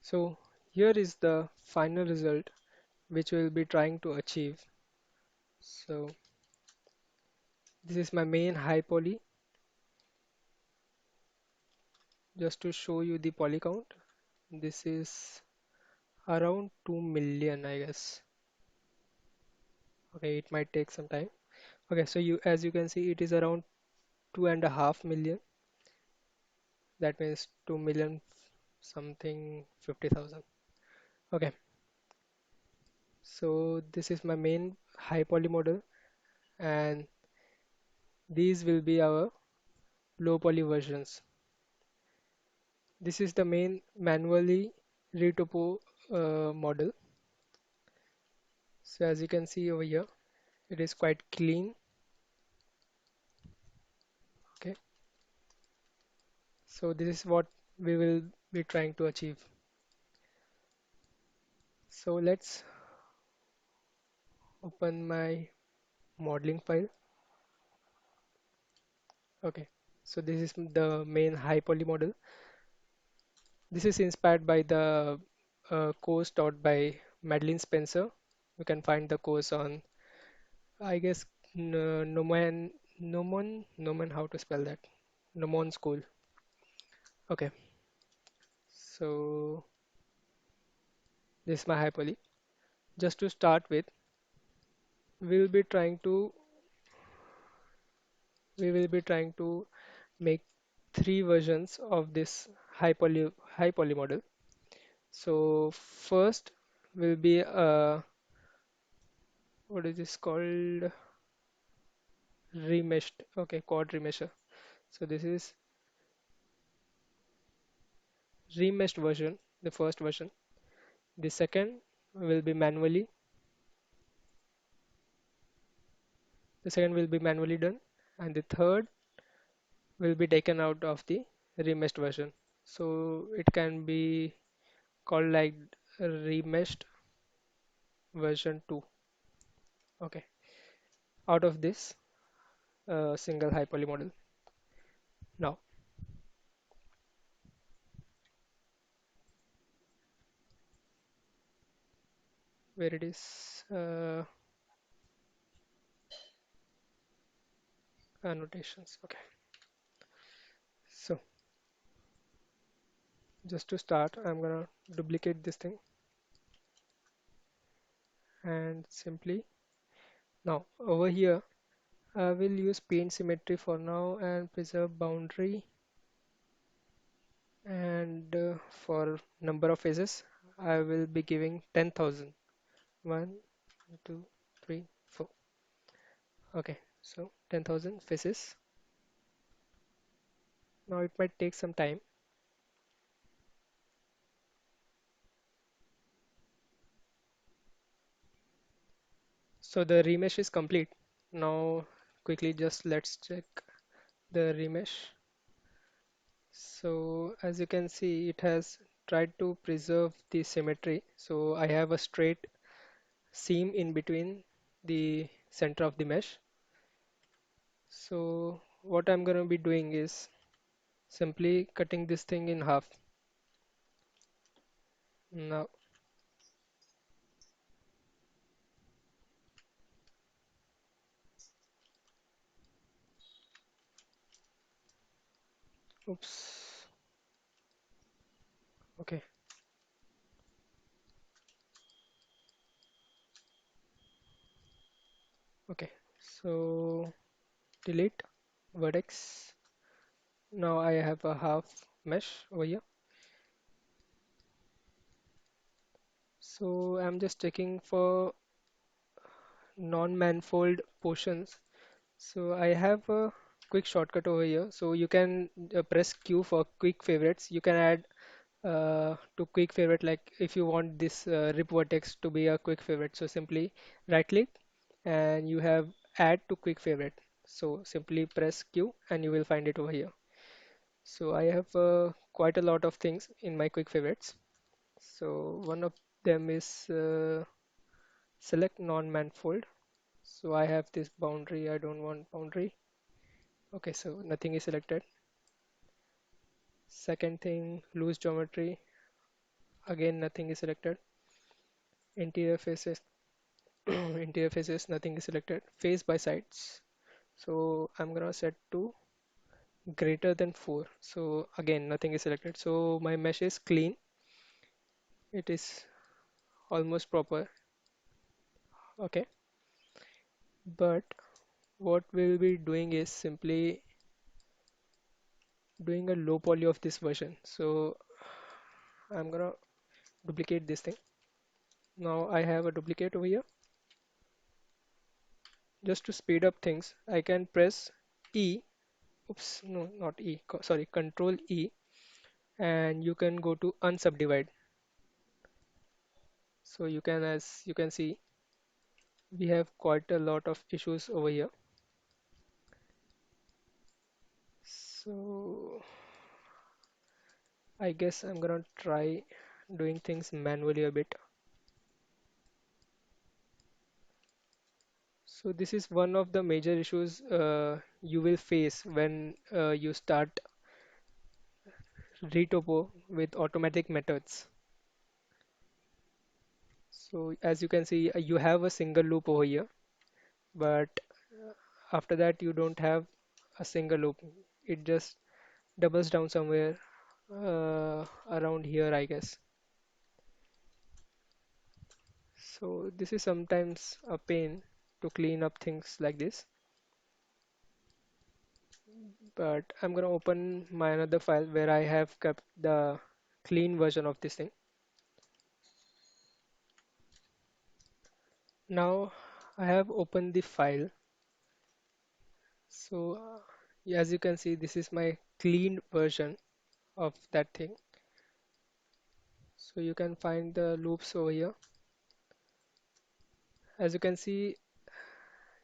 So here is the final result which we'll be trying to achieve. So this is my main high poly. Just to show you the poly count, this is around 2 million, I guess. Okay, it might take some time. Okay, so as you can see, it is around 2.5 million. That means 2 million something 50,000. Okay, so this is my main high poly model, and these will be our low poly versions. This is the main manually retopo model. So as you can see over here, it is quite clean. Okay, so this is what we will be trying to achieve. So let's open my modeling file. Okay, so this is the main high poly model. This is inspired by the course taught by Madeleine Spencer. You can find the course on, I guess, Noman, how to spell that? Nomon School. Okay, so this is my high poly. Just to start with, we will be trying to we will be trying to make three versions of this high poly model. So first will be what is this called? Remeshed. Okay, quad remesher. So this is remeshed version, the first version. The second will be manually. The second will be manually done, and the third will be taken out of the remeshed version. So it can be called like remeshed version 2. Okay, out of this single high poly model. Now, where it is annotations. Okay, so just to start, I'm gonna duplicate this thing and simply now over here I will use paint symmetry for now and preserve boundary, and for number of faces I will be giving 10,000. 1, 2, 3, 4. Okay, so 10,000 faces. Now it might take some time. So the remesh is complete. Now quickly just let's check the remesh. So as you can see, it has tried to preserve the symmetry. So I have a straight seam in between the center of the mesh. So what I'm going to be doing is simply cutting this thing in half. Now, oops. Okay, okay. So delete vertex. Now I have a half mesh over here. So I'm just checking for non-manifold portions. So I have a quick shortcut over here. So you can press Q for quick favorites. You can add to quick favorite, like if you want this rip vertex to be a quick favorite. So simply right click and you have add to quick favorite. So simply press Q and you will find it over here. So I have quite a lot of things in my quick favorites. So one of them is select non-manifold. So I have this boundary. I don't want boundary. Okay, so nothing is selected. Second thing, loose geometry. again nothing is selected. Interior faces, interior faces, nothing is selected. Face by sides. So I'm gonna set to greater than 4. So again nothing is selected. So my mesh is clean. It is almost proper. Okay. But what we'll be doing is simply doing a low poly of this version. So I'm gonna duplicate this thing. Now I have a duplicate over here. Just to speed up things, I can press E. Oops, no, not E. Sorry, Control E, and you can go to unsubdivide. So you can, as you can see, we have quite a lot of issues over here. So I guess I'm gonna try doing things manually a bit. So this is one of the major issues you will face when you start retopo with automatic methods. So as you can see, you have a single loop over here, but after that you don't have a single loop. It just doubles down somewhere around here, I guess. So this is sometimes a pain to clean up things like this. But I'm gonna open my another file where I have kept the clean version of this thing. Now I have opened the file. So yeah, as you can see, this is my clean version of that thing. So you can find the loops over here. As you can see,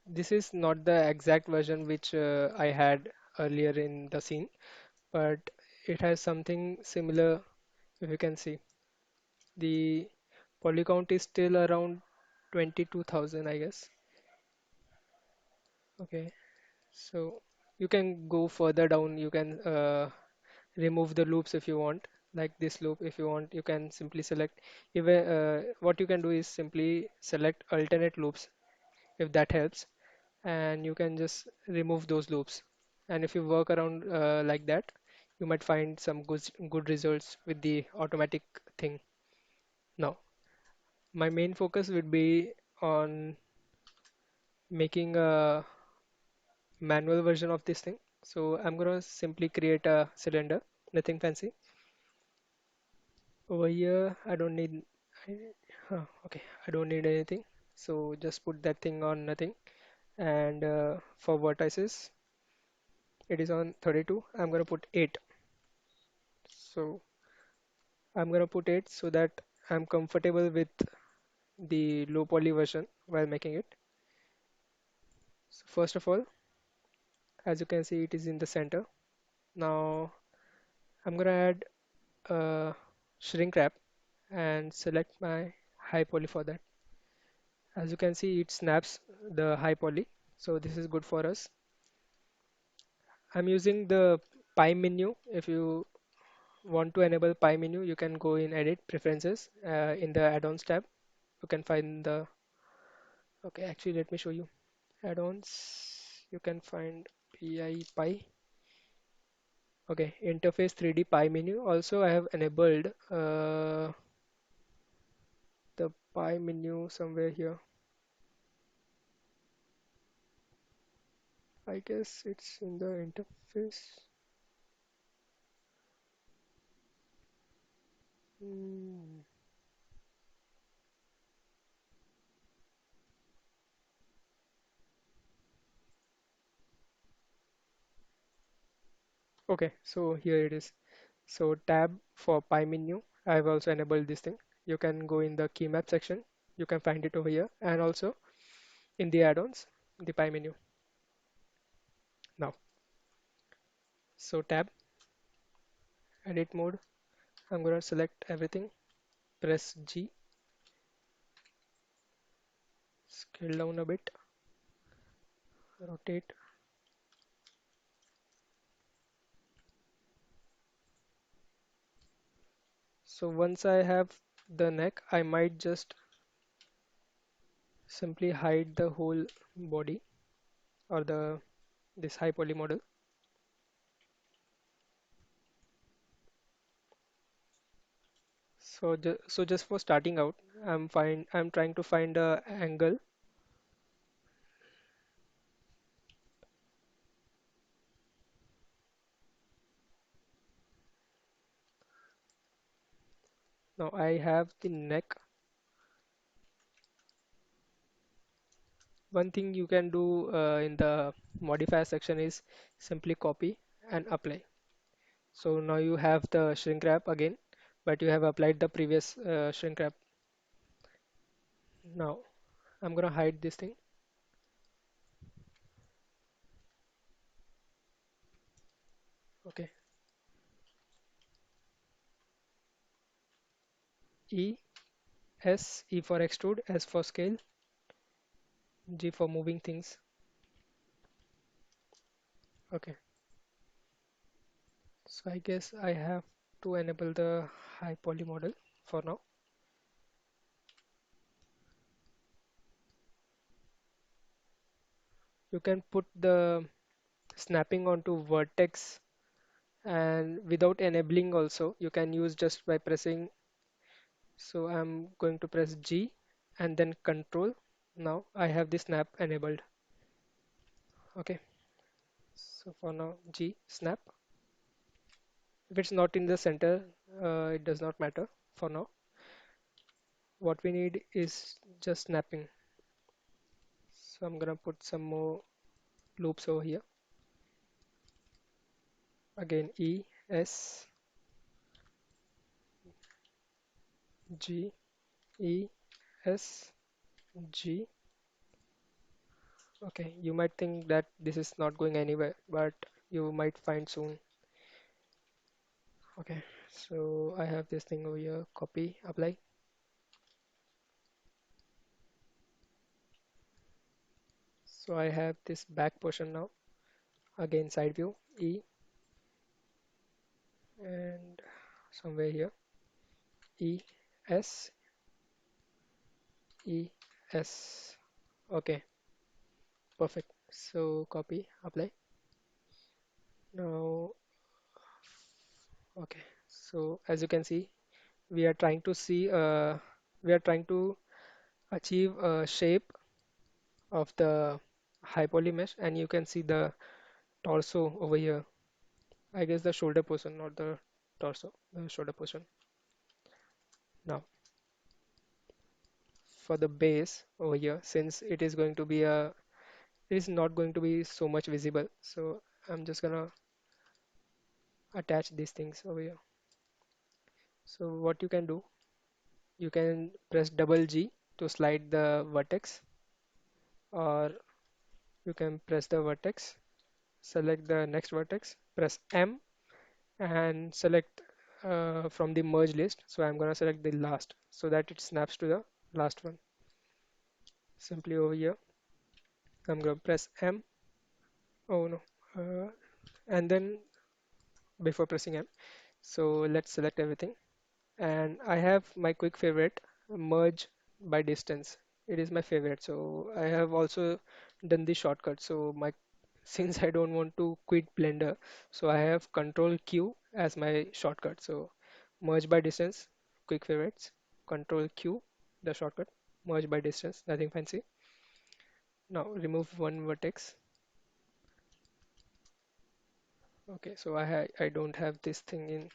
this is not the exact version which I had earlier in the scene, but it has something similar. If you can see, the poly count is still around 22,000, I guess. Okay, so you can go further down. You can remove the loops if you want, like this loop. If you want, you can simply select. Even what you can do is simply select alternate loops if that helps, and you can just remove those loops. And if you work around like that, you might find some good results with the automatic thing. Now, my main focus would be on making a manual version of this thing. So I'm gonna simply create a cylinder, nothing fancy. Over here, I don't need, okay, I don't need anything. So just put that thing on nothing. And for vertices, it is on 32. I'm gonna put 8. So I'm gonna put 8 so that I'm comfortable with the low poly version while making it. So first of all, as you can see, it is in the center. Now I'm gonna add a shrink wrap and select my high poly for that. As you can see, it snaps the high poly, so this is good for us. I'm using the pie menu. If you want to enable pie menu, you can go in edit preferences in the add-ons tab. You can find the, okay, actually let me show you add-ons. You can find pie. Okay, interface 3D pie menu. Also, I have enabled the pie menu somewhere here. I guess it's in the interface. Hmm. Okay, so here it is. So tab for pie menu. I've also enabled this thing. You can go in the key map section. You can find it over here, and also in the add-ons, the pie menu. Now, so tab, edit mode. I'm gonna select everything. Press G, scale down a bit, rotate. So once I have the neck, I might just simply hide the whole body or the this high poly model. So just for starting out, I'm trying to find a angle. Now I have the neck. One thing you can do in the modifier section is simply copy and apply. So now you have the shrink wrap again, but you have applied the previous shrink wrap. Now I'm gonna hide this thing. Okay. E, S, E for extrude, S for scale, G for moving things. Okay. So I guess I have to enable the high poly model for now. You can put the snapping onto vertex and without enabling also you can use just by pressing. So I'm going to press G and then control. Now I have the snap enabled. Okay. So for now G snap. If it's not in the center, it does not matter for now. What we need is just snapping. So I'm gonna put some more loops over here. Again E, S, G, E, S, G. Okay, you might think that this is not going anywhere, but you might find soon. Okay, so I have this thing over here, copy, apply. So I have this back portion now. Again, side view, E, and somewhere here, E, S, E, S. Okay, perfect. So copy, apply. Now, okay. So as you can see, we are trying to see, we are trying to achieve a shape of the hypoly mesh, and you can see the torso over here. I guess the shoulder portion, not the torso, the shoulder portion. Now, for the base over here, since it is going to be it is not going to be so much visible. So I'm just gonna attach these things over here. So what you can do, you can press double G to slide the vertex, or you can press the vertex, select the next vertex, press M and select from the merge list. So I'm gonna select the last so that it snaps to the last one. Simply over here, I'm gonna press M. Oh no, and then before pressing M. So let's select everything. And I have my quick favorite, merge by distance. It is my favorite. So I have also done the shortcut. So my since I don't want to quit Blender, so I have Control Q as my shortcut. So merge by distance, quick favorites, Control Q, the shortcut, merge by distance, nothing fancy. Now remove one vertex. Okay, so I don't have this thing in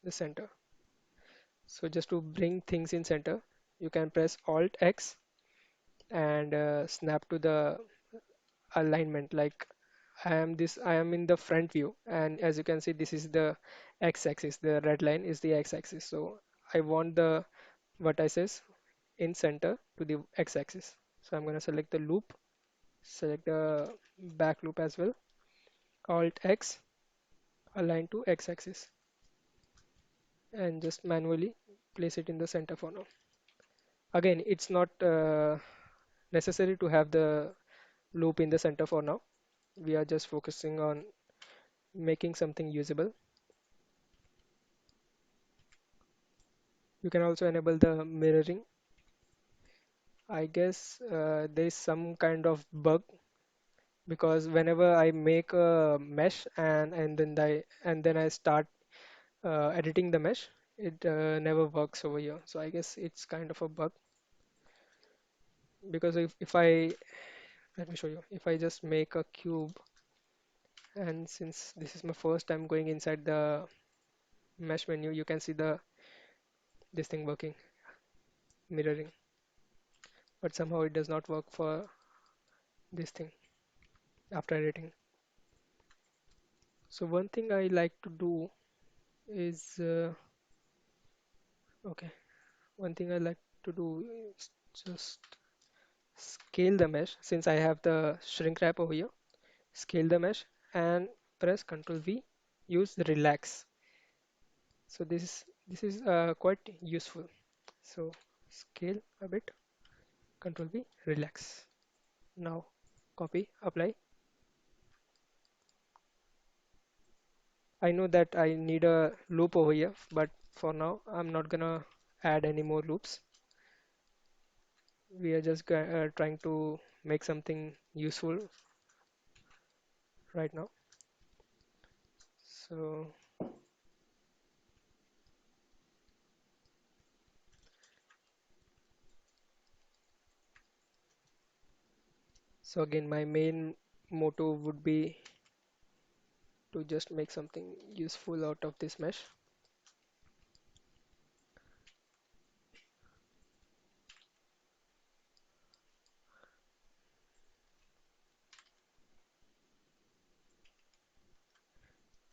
the center. So just to bring things in center, you can press Alt X and snap to the alignment. Like I am in the front view, and as you can see, this is the x-axis. The red line is the x-axis. So I want the vertices in center to the x-axis. So I'm going to select the loop, select the back loop as well. Alt X, align to x-axis, and just manually place it in the center for now. Again, it's not necessary to have the loop in the center for now. We are just focusing on making something usable. You can also enable the mirroring. I guess there is some kind of bug because whenever I make a mesh and then I start editing the mesh, it never works over here. So I guess it's kind of a bug because if I let me show you. If I just make a cube, and since this is my first time going inside the mesh menu, you can see the this thing working, mirroring, but somehow it does not work for this thing after editing. So one thing I like to do is okay. One thing I like to do is just scale the mesh since I have the shrink wrap over here. Scale the mesh and press Ctrl V. Use relax. So this is quite useful. So scale a bit, Control V, relax. Now copy, apply. I know that I need a loop over here, but for now I'm not gonna add any more loops. We are just trying to make something useful right now. So so again, my main motto would be to just make something useful out of this mesh.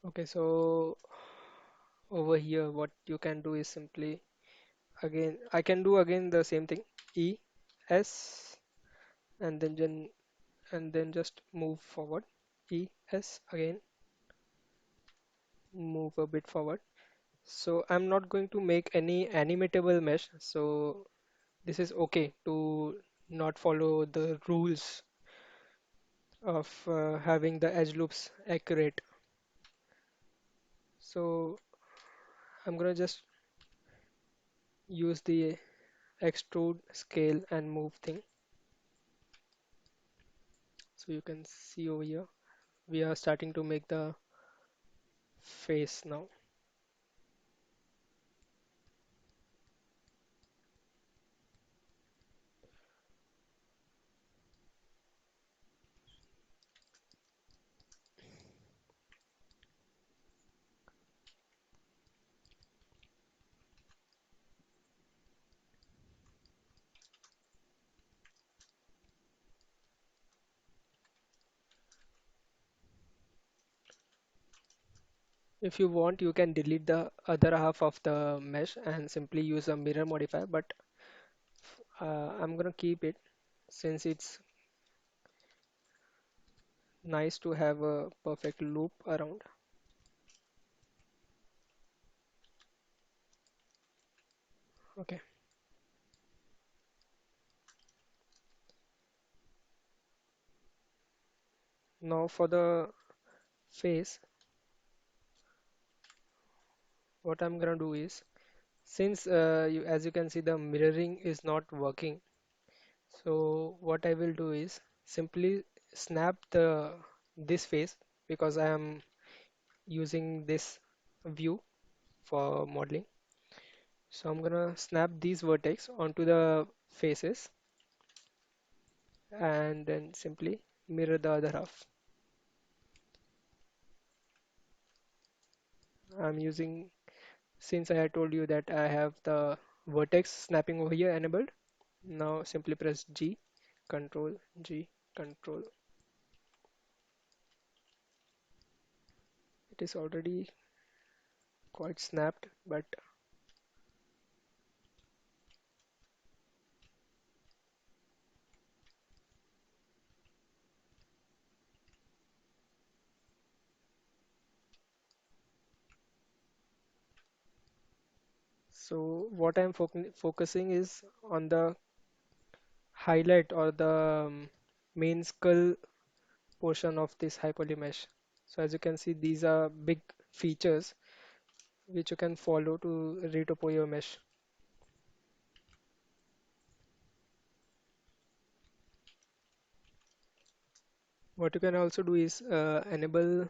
Okay, so over here, what you can do is simply again, I can do again the same thing. E, S, and then just move forward. E, S again, move a bit forward. So I'm not going to make any animatable mesh. So this is okay to not follow the rules of having the edge loops accurate. So I'm gonna just use the extrude, scale, and move thing. So you can see over here, we are starting to make the face now. If you want, you can delete the other half of the mesh and simply use a mirror modifier, but I'm gonna keep it since it's nice to have a perfect loop around. Okay, now for the face, what I'm gonna do is, since as you can see, the mirroring is not working, so what I will do is simply snap this face because I am using this view for modeling. So I'm gonna snap these vertex onto the faces and then simply mirror the other half. I'm using, since I had told you that I have the vertex snapping over here enabled. Now simply press G, Control G, Control. It is already quite snapped, but so what I'm focusing is on the highlight or the main skull portion of this hyperly mesh. So as you can see, these are big features which you can follow to retopo your mesh. What you can also do is enable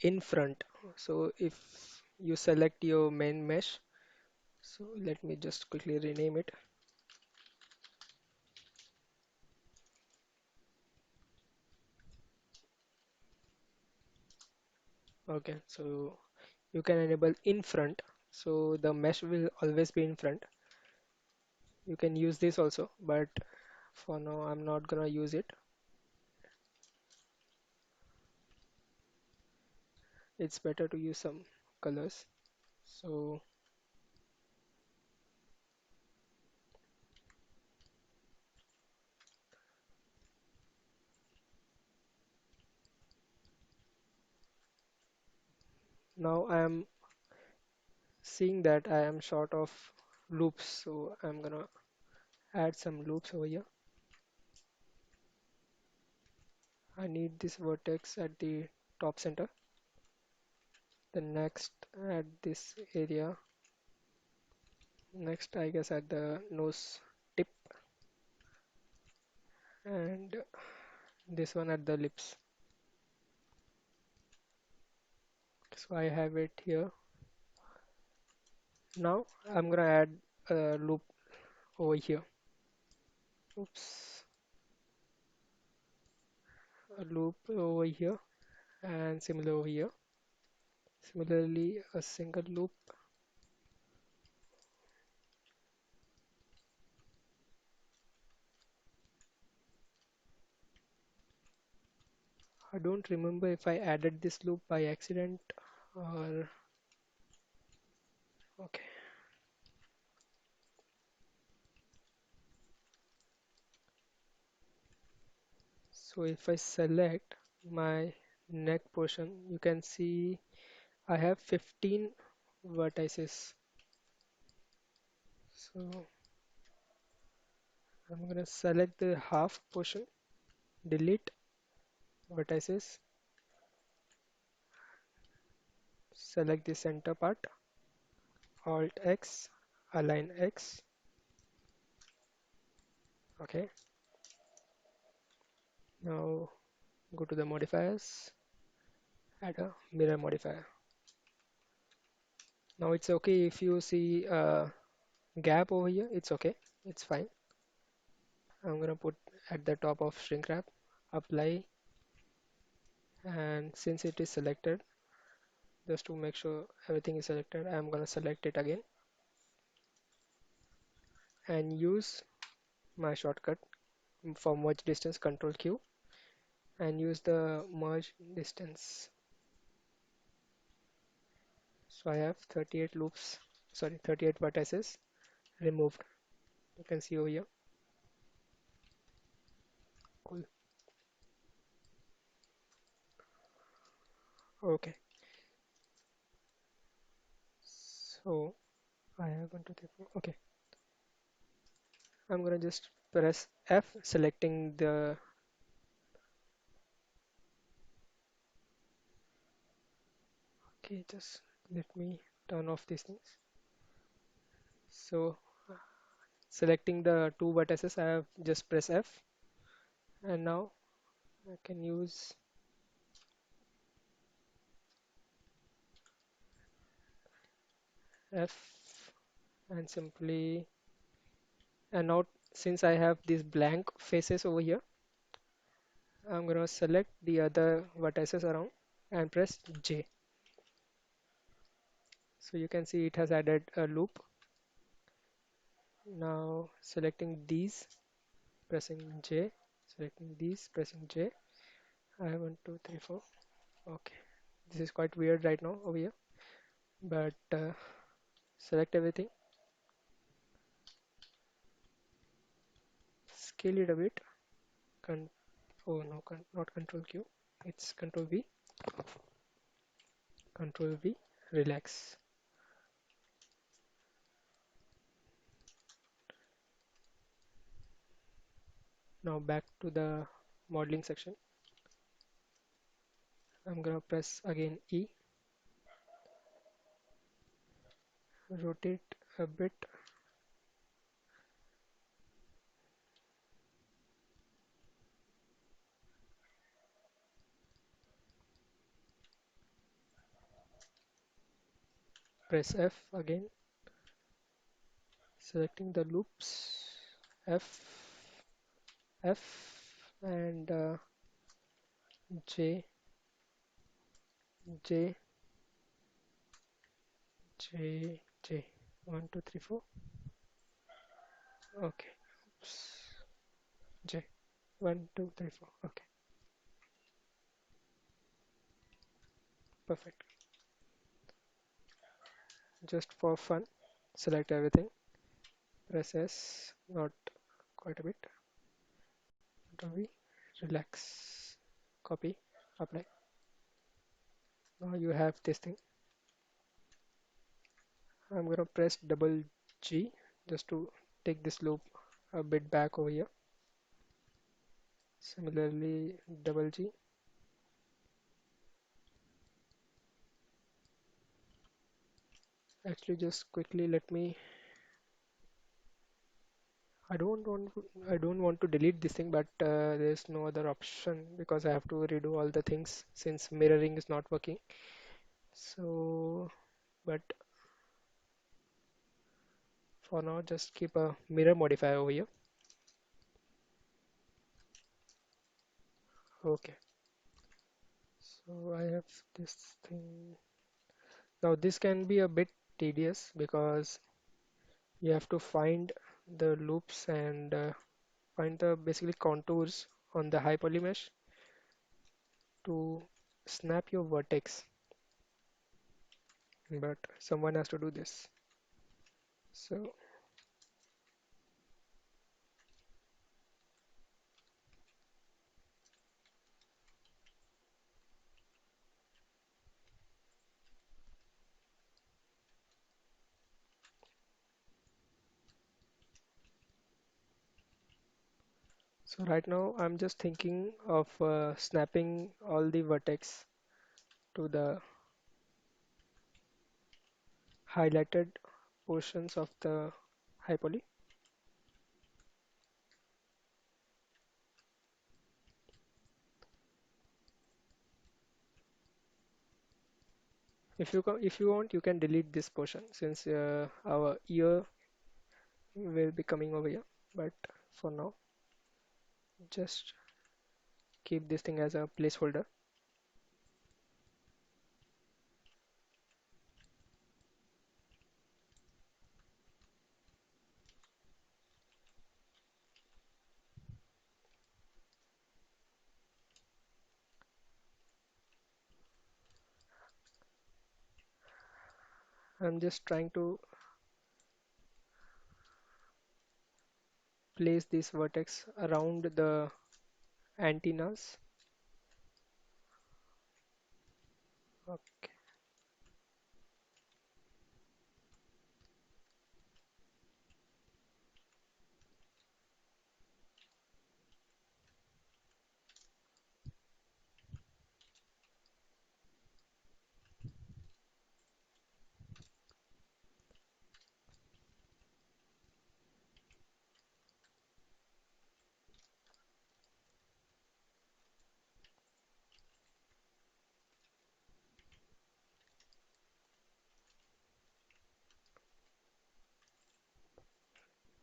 in front. So if you select your main mesh, so let me just quickly rename it. Okay, so you can enable in front, so the mesh will always be in front. You can use this also, but for now I'm not gonna use it. It's better to use some colors. So now I am seeing that I am short of loops, so I'm gonna add some loops over here. I need this vertex at the top center. Then next at this area. Next, I guess at the nose tip, and this one at the lips. So I have it here. Now I'm gonna add a loop over here. Oops, a loop over here and similar over here. Similarly, a single loop. I don't remember if I added this loop by accident or okay. So if I select my neck portion, you can see I have 15 vertices. So I'm gonna select the half portion, delete vertices, select the center part, Alt X, align X. Okay. Now go to the modifiers, add a mirror modifier. Now it's okay if you see a gap over here, it's okay, it's fine. I'm gonna put at the top of shrink wrap, apply, and since it is selected, just to make sure everything is selected, I'm gonna select it again and use my shortcut for merge distance, Control Q, and use the merge distance. So I have 38 loops, sorry, 38 vertices removed. You can see over here. Cool. Okay. So I have 1, 2, 3, 4. Okay. I'm gonna just press F, selecting the. Okay, just let me turn off these things. So selecting the two vertices, I have just press F, and now I can use F and simply, and now since I have these blank faces over here, I'm gonna select the other vertices around and press J. So you can see it has added a loop. Now selecting these, pressing J, selecting these, pressing J. I have 1, 2, 3, 4. Okay, this is quite weird right now over here, but select everything, scale it a bit. Con oh no, not Control Q, it's Control V, Control V, relax. Now back to the modeling section. I'm gonna press again E, rotate a bit. Press F again, selecting the loops, F, F, and J, J, J, J. 1, 2, 3, 4. Okay. Oops. J. 1, 2, 3, 4. Okay. Perfect. Just for fun, select everything. Press S. Not quite a bit. Ctrl-V. Relax. Copy. Apply. Now you have this thing. I'm gonna press double G just to take this loop a bit back over here. Similarly, double G. Actually, just quickly let me. I don't want to delete this thing, but there's no other option because I have to redo all the things since mirroring is not working. So, but for now, just keep a mirror modifier over here. Okay. So I have this thing. Now this can be a bit tedious because you have to find the loops and find the basically contours on the high poly mesh to snap your vertex. But someone has to do this. So so right now I'm just thinking of snapping all the vertex to the highlighted portions of the hyperly. If you want, you can delete this portion since our ear will be coming over here. But for now, just keep this thing as a placeholder. I'm just trying to place this vertex around the antennas. Okay.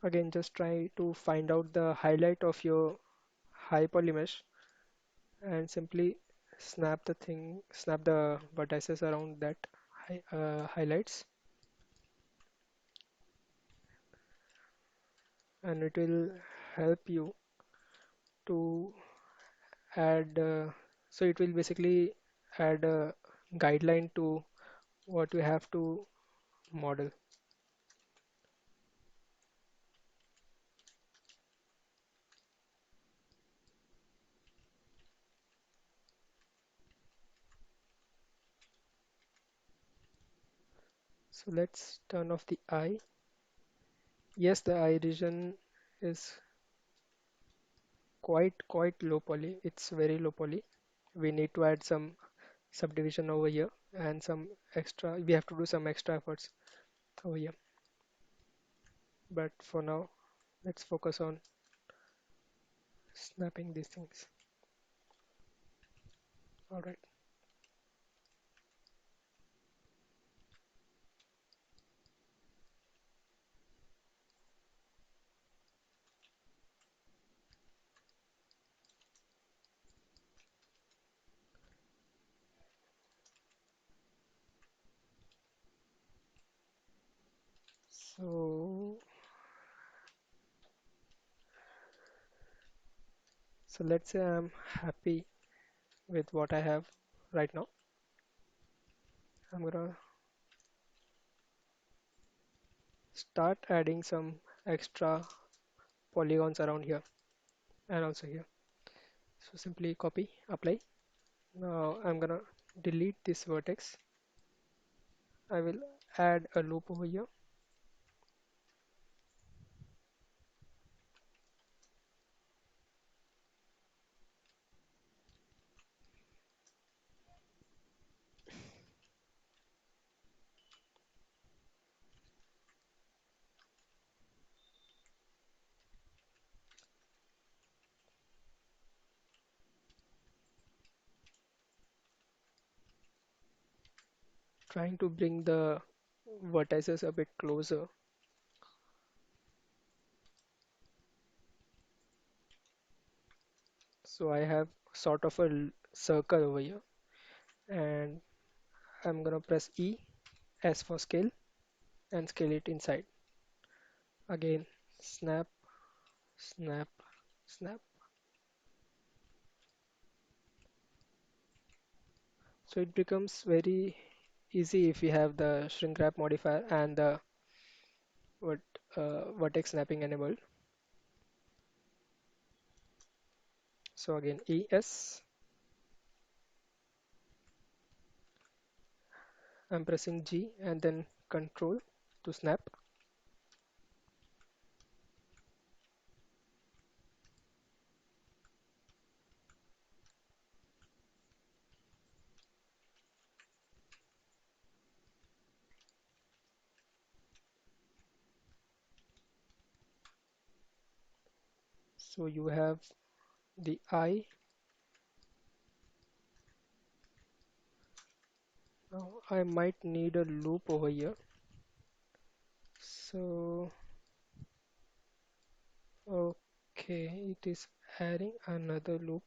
Again, just try to find out the highlight of your high poly mesh and simply snap the vertices around that highlights, and it will help you to add. So it will basically add a guideline to what you have to model. So let's turn off the eye. Yes, the eye region is quite low poly. It's very low poly. We need to add some subdivision over here and some extra. We have to do some extra efforts over here. But for now, let's focus on snapping these things. All right. So, so let's say I'm happy with what I have right now. I'm gonna start adding some extra polygons around here and also here. So simply copy, apply. Now I'm gonna delete this vertex. I will add a loop over here. Trying to bring the vertices a bit closer. So I have sort of a circle over here, and I'm gonna press E, S for scale, and scale it inside. Again, snap, snap, snap. So it becomes very easy if you have the shrink wrap modifier and the vert, vertex snapping enabled. So again, ES, I'm pressing G and then Control to snap. So you have the eye. Now I might need a loop over here. So, okay, it is adding another loop.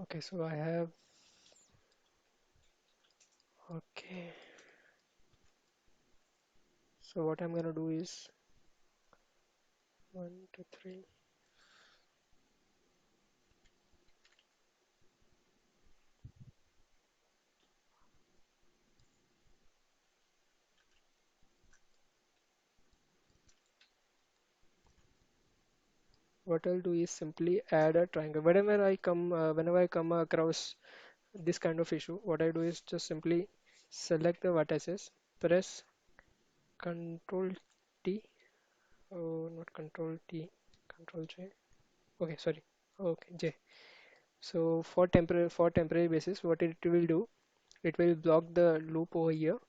Okay, so I have, okay. So what I'm gonna do is 1, 2, 3. What I'll do is simply add a triangle. Whenever I come across this kind of issue, what I do is just simply select the vertices, press Control T, oh not Control T, Control J. Okay, sorry. Okay, J. So for temporary basis, what it will do, it will block the loop over here.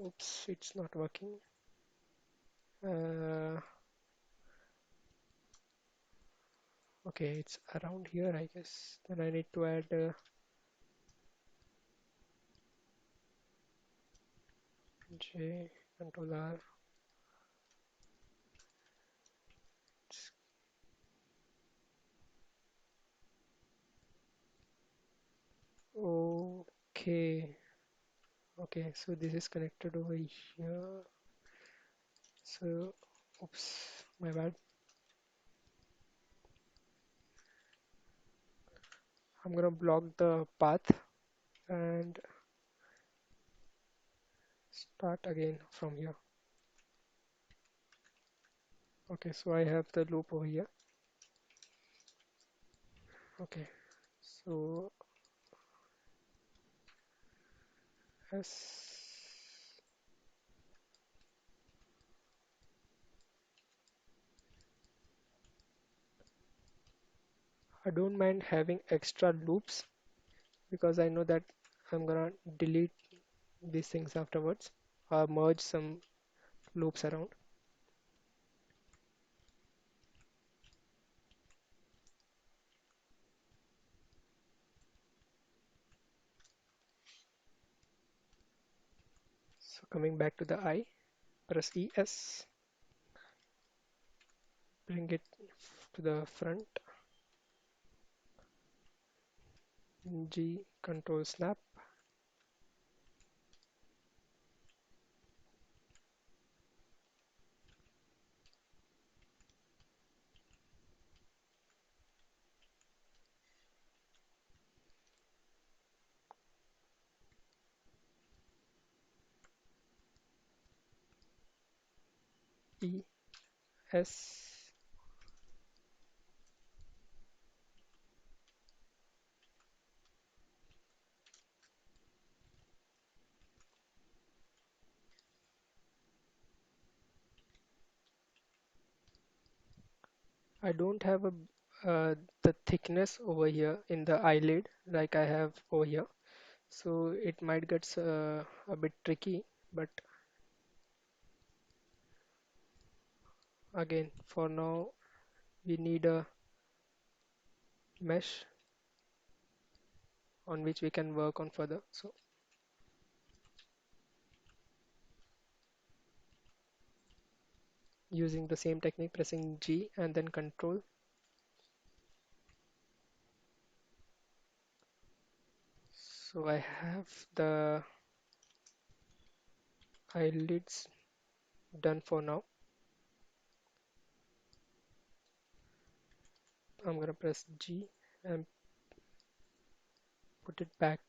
Oops, it's not working. Uh, okay, it's around here, I guess. Then I need to add J, Control R. Okay, okay, so this is connected over here. So, oops, my bad. I'm gonna block the path and start again from here. Okay, so I have the loop over here. Okay, so S. I don't mind having extra loops because I know that I'm gonna delete these things afterwards or merge some loops around. coming back to the eye, press ES, bring it to the front, G, control snap, E, S. I don't have the thickness over here in the eyelid like I have over here, so it might get a bit tricky. But again, for now, we need a mesh on which we can work on further. So using the same technique, pressing G and then control. So I have the eyelids done for now. I'm gonna press G and put it back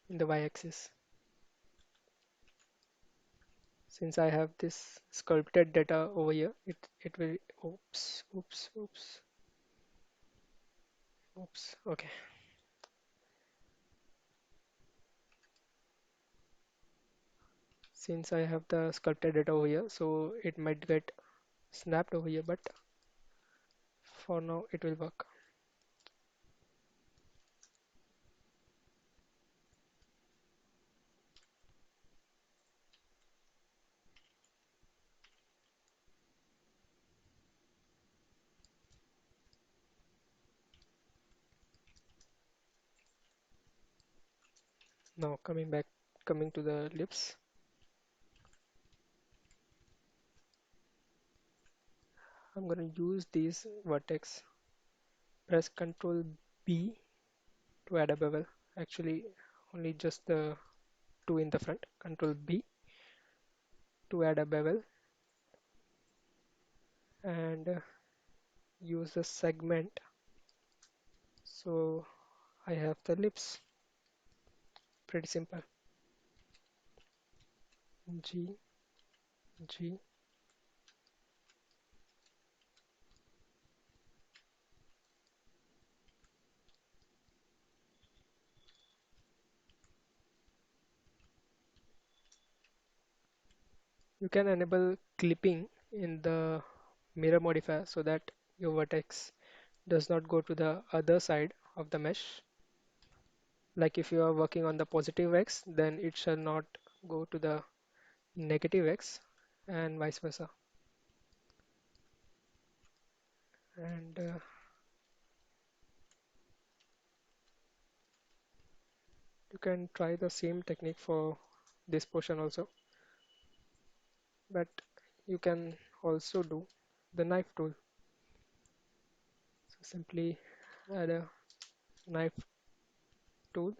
in the y-axis. Since I have this sculpted data over here, it will, oops, okay. Since I have the sculpted data over here, so it might get snapped over here, but for now it will work. Now coming to the lips, I'm gonna use these vertex. Press Ctrl B to add a bevel. Actually, only just the two in the front. Ctrl B to add a bevel and use a segment. So I have the lips. Pretty simple. G, G. You can enable clipping in the mirror modifier so that your vertex does not go to the other side of the mesh. Like if you are working on the positive X, then it shall not go to the negative X and vice versa. And you can try the same technique for this portion also, but you can also do the knife tool. So simply add a knife tool.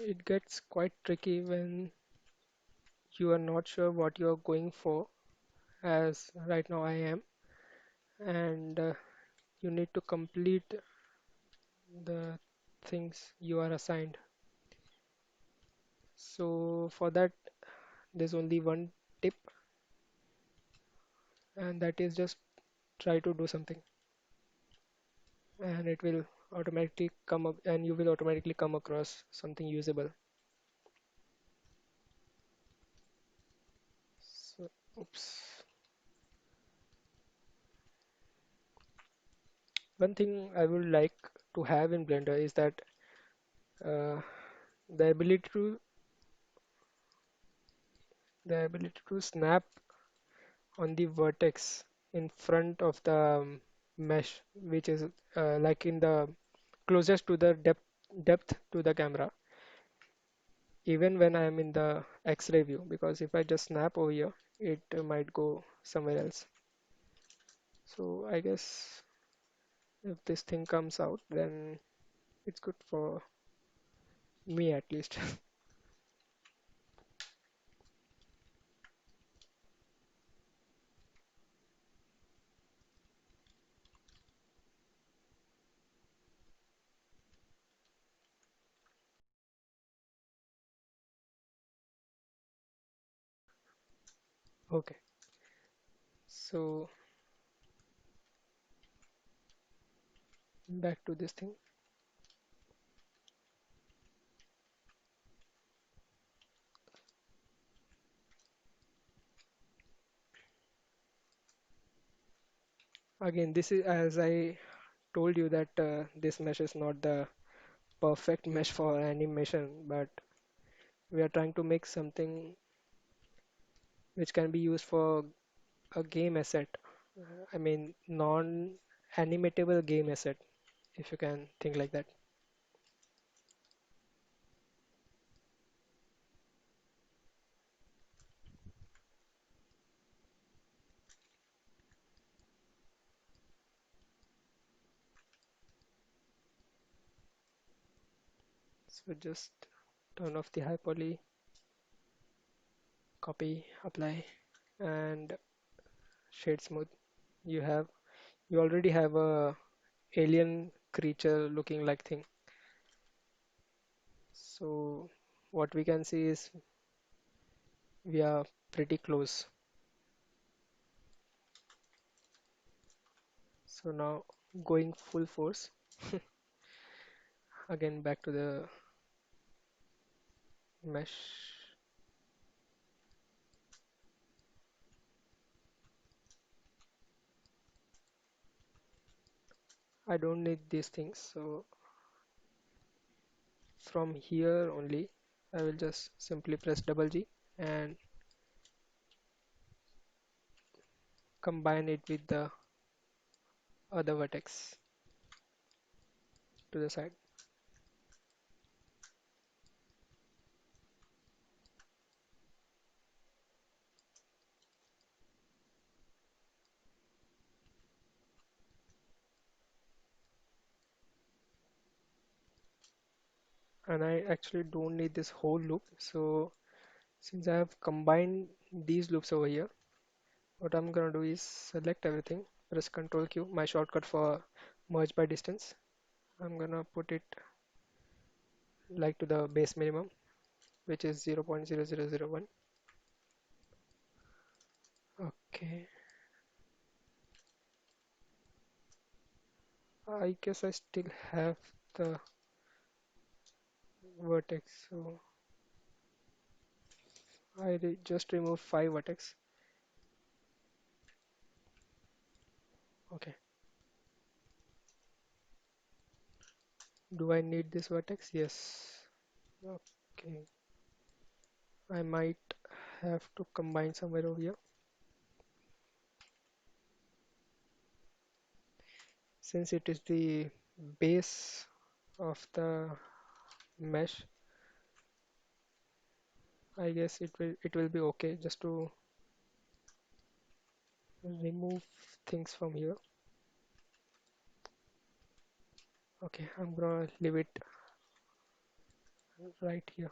It gets quite tricky when you are not sure what you are going for, as right now I am, and you need to complete the things you are assigned. So for that, there's only one tip, and that is just try to do something, and it will automatically come up, and you will automatically come across something usable. Oops. One thing I would like to have in Blender is that uh, the ability to the ability to snap on the vertex in front of the mesh, which is like in the closest to the depth to the camera, even when I am in the X-ray view. Because if I just snap over here, it might go somewhere else. So I guess if this thing comes out, then it's good for me at least. Okay, so back to this thing. Again, this is as I told you that this mesh is not the perfect mesh for animation, but we are trying to make something which can be used for a game asset. I mean, non-animatable game asset, if you can think like that. So just turn off the high poly, copy, apply, and shade smooth. You have you already have a alien creature looking like thing. So what we can see is we are pretty close. So now going full force, again back to the mesh. I don't need these things, so from here only I will just simply press double G and combine it with the other vertex to the side. And I actually don't need this whole loop. So since I have combined these loops over here, what I'm gonna do is select everything, press Ctrl Q, my shortcut for merge by distance. I'm gonna put it like to the base minimum, which is 0.0001. Okay, I guess I still have the vertex, so just remove 5 vertex. Okay, do I need this vertex? Yes. Okay, I might have to combine somewhere over here. Since it is the base of the mesh, I guess it will be okay just to remove things from here. Okay, I'm gonna leave it right here.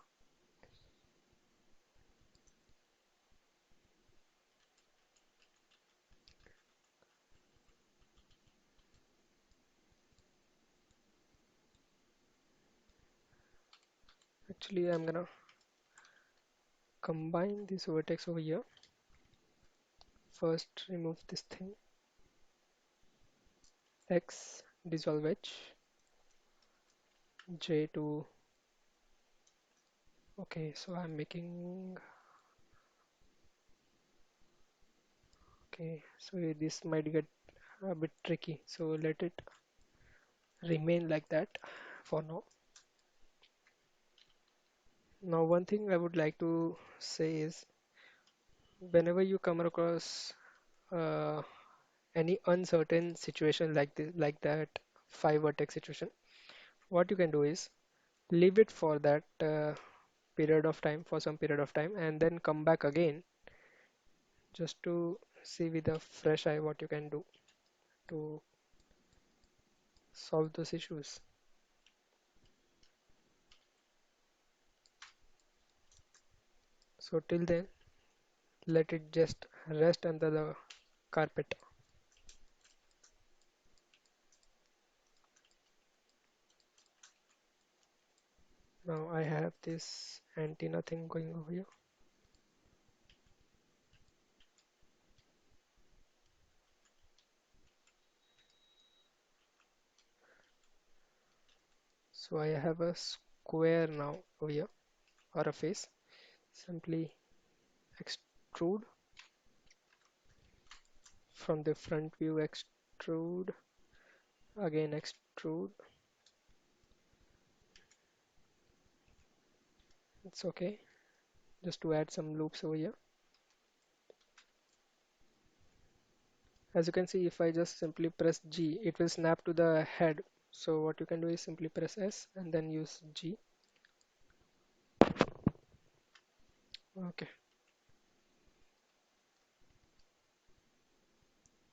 Actually, I'm gonna combine this vertex over here. First, remove this thing. X, dissolve H, J to. Okay, so I'm making Okay, so this might get a bit tricky. So let it remain like that for now. Now, one thing I would like to say is whenever you come across uh, any uncertain situation like this, like that five vertex situation, what you can do is leave it for that period of time, for some period of time, and then come back again just to see with a fresh eye what you can do to solve those issues. So till then, let it just rest under the carpet. Now I have this antenna thing going over here. So I have a square now over here, or a face. Simply extrude from the front view, extrude, again extrude. It's okay. Just to add some loops over here. As you can see, if I just simply press G, it will snap to the head. So what you can do is simply press S and then use G. Okay.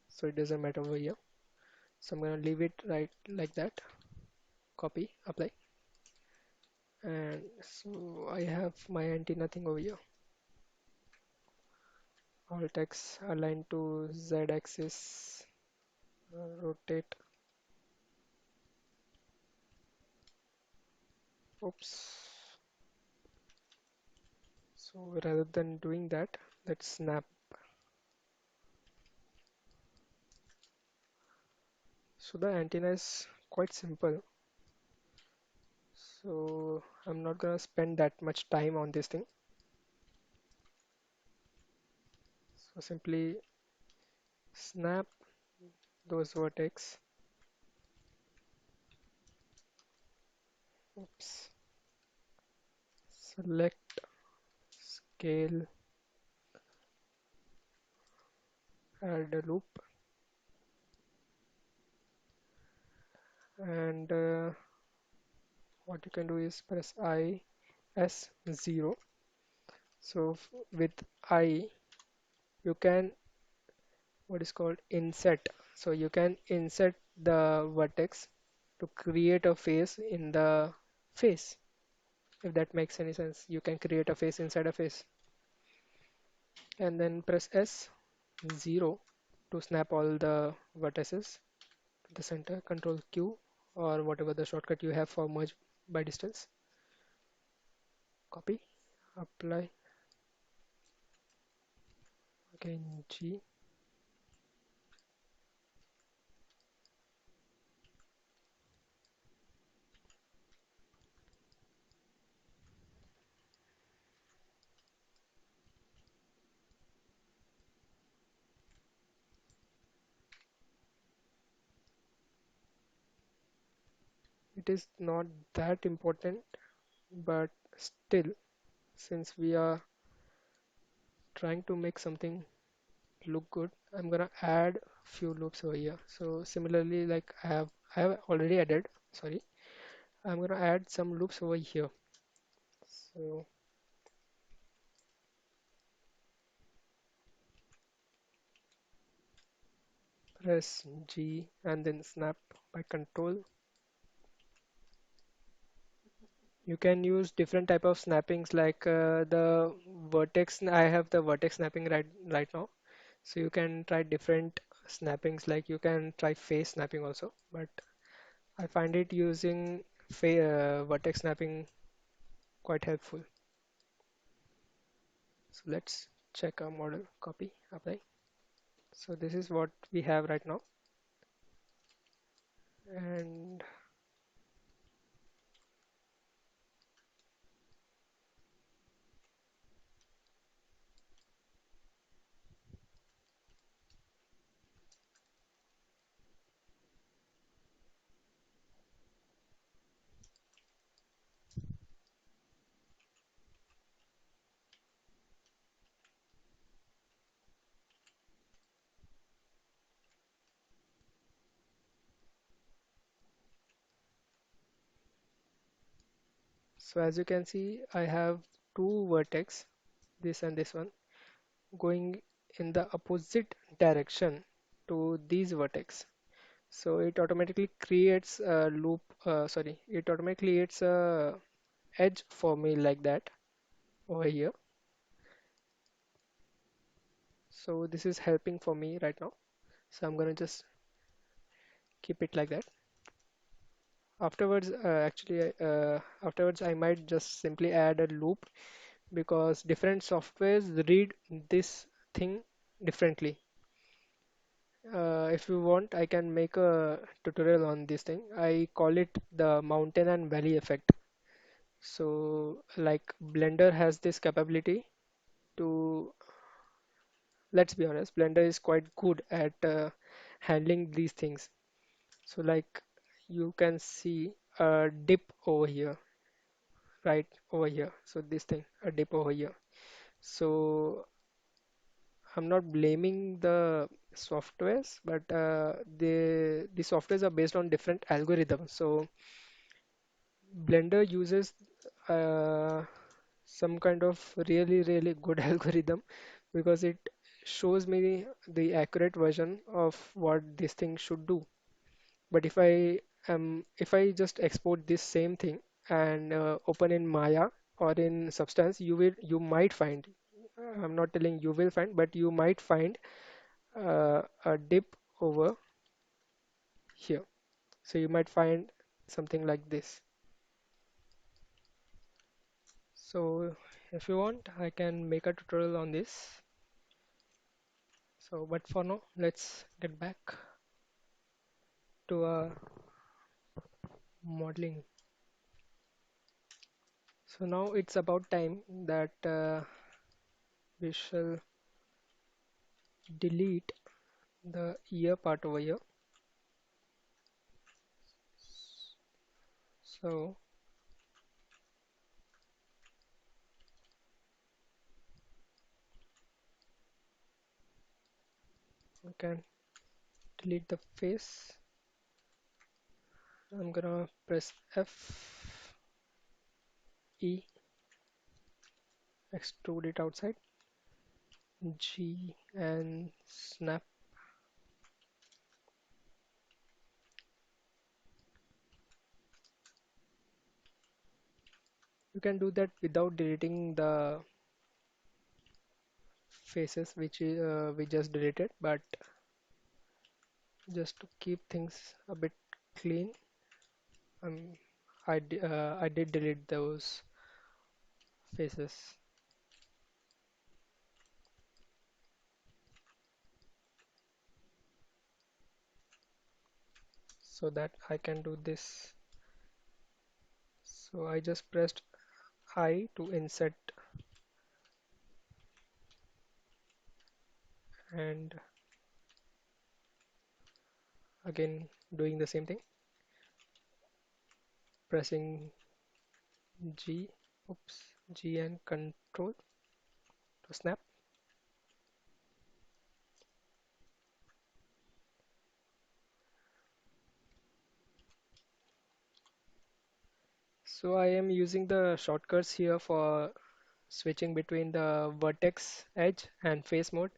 So it doesn't matter over here. So I'm gonna leave it right like that. Copy, apply. And so I have my antenna thing over here. Alt X align to Z axis, rotate. Oops. So rather than doing that, let's snap. So the antenna is quite simple. So I'm not gonna spend that much time on this thing. So simply snap those vertex. Oops. Select, scale, add a loop, and what you can do is press I S 0. So with I you can what is called inset. So you can insert the vertex to create a face in the face. If that makes any sense, you can create a face inside a face. And then press S 0 to snap all the vertices to the center. Control Q or whatever the shortcut you have for merge by distance. Copy, apply, again G. It is not that important, but still, since we are trying to make something look good, I'm gonna add few loops over here. So similarly, like I have already added, sorry, I'm gonna add some loops over here. So press G and then snap by control. You can use different type of snappings like the vertex. I have the vertex snapping right now. So you can try different snappings, like you can try face snapping also, but I find it using vertex snapping quite helpful. So let's check our model, copy, apply. So this is what we have right now. And So as you can see, I have two vertex, this and this one, going in the opposite direction to these vertex. So it automatically creates a loop, it automatically creates a edge for me like that over here. So this is helping for me right now. So I'm gonna just keep it like that. Afterwards, afterwards I might just simply add a loop because different softwares read this thing differently. If you want, I can make a tutorial on this thing. I call it the mountain and valley effect. So, like Blender has this capability to, let's be honest, Blender is quite good at handling these things. So, like you can see a dip over here, right over here. So this thing, a dip over here. So I'm not blaming the softwares, but the softwares are based on different algorithms. So Blender uses uh, some kind of really good algorithm because it shows me the accurate version of what this thing should do. But if I just export this same thing and open in Maya or in Substance, you might find, I'm not telling you will find, but you might find a dip over here. So you might find something like this. So if you want, I can make a tutorial on this. So, but for now, let's get back to modeling. So now it's about time that we shall delete the ear part over here. So we can delete the face. I'm gonna press F, E, extrude it outside, G, and snap. You can do that without deleting the faces which we just deleted, but just to keep things a bit clean, um, I did delete those faces so that I can do this. So I just pressed I to insert and again doing the same thing, pressing G, oops, G and control to snap. So I am using the shortcuts here for switching between the vertex, edge and face mode.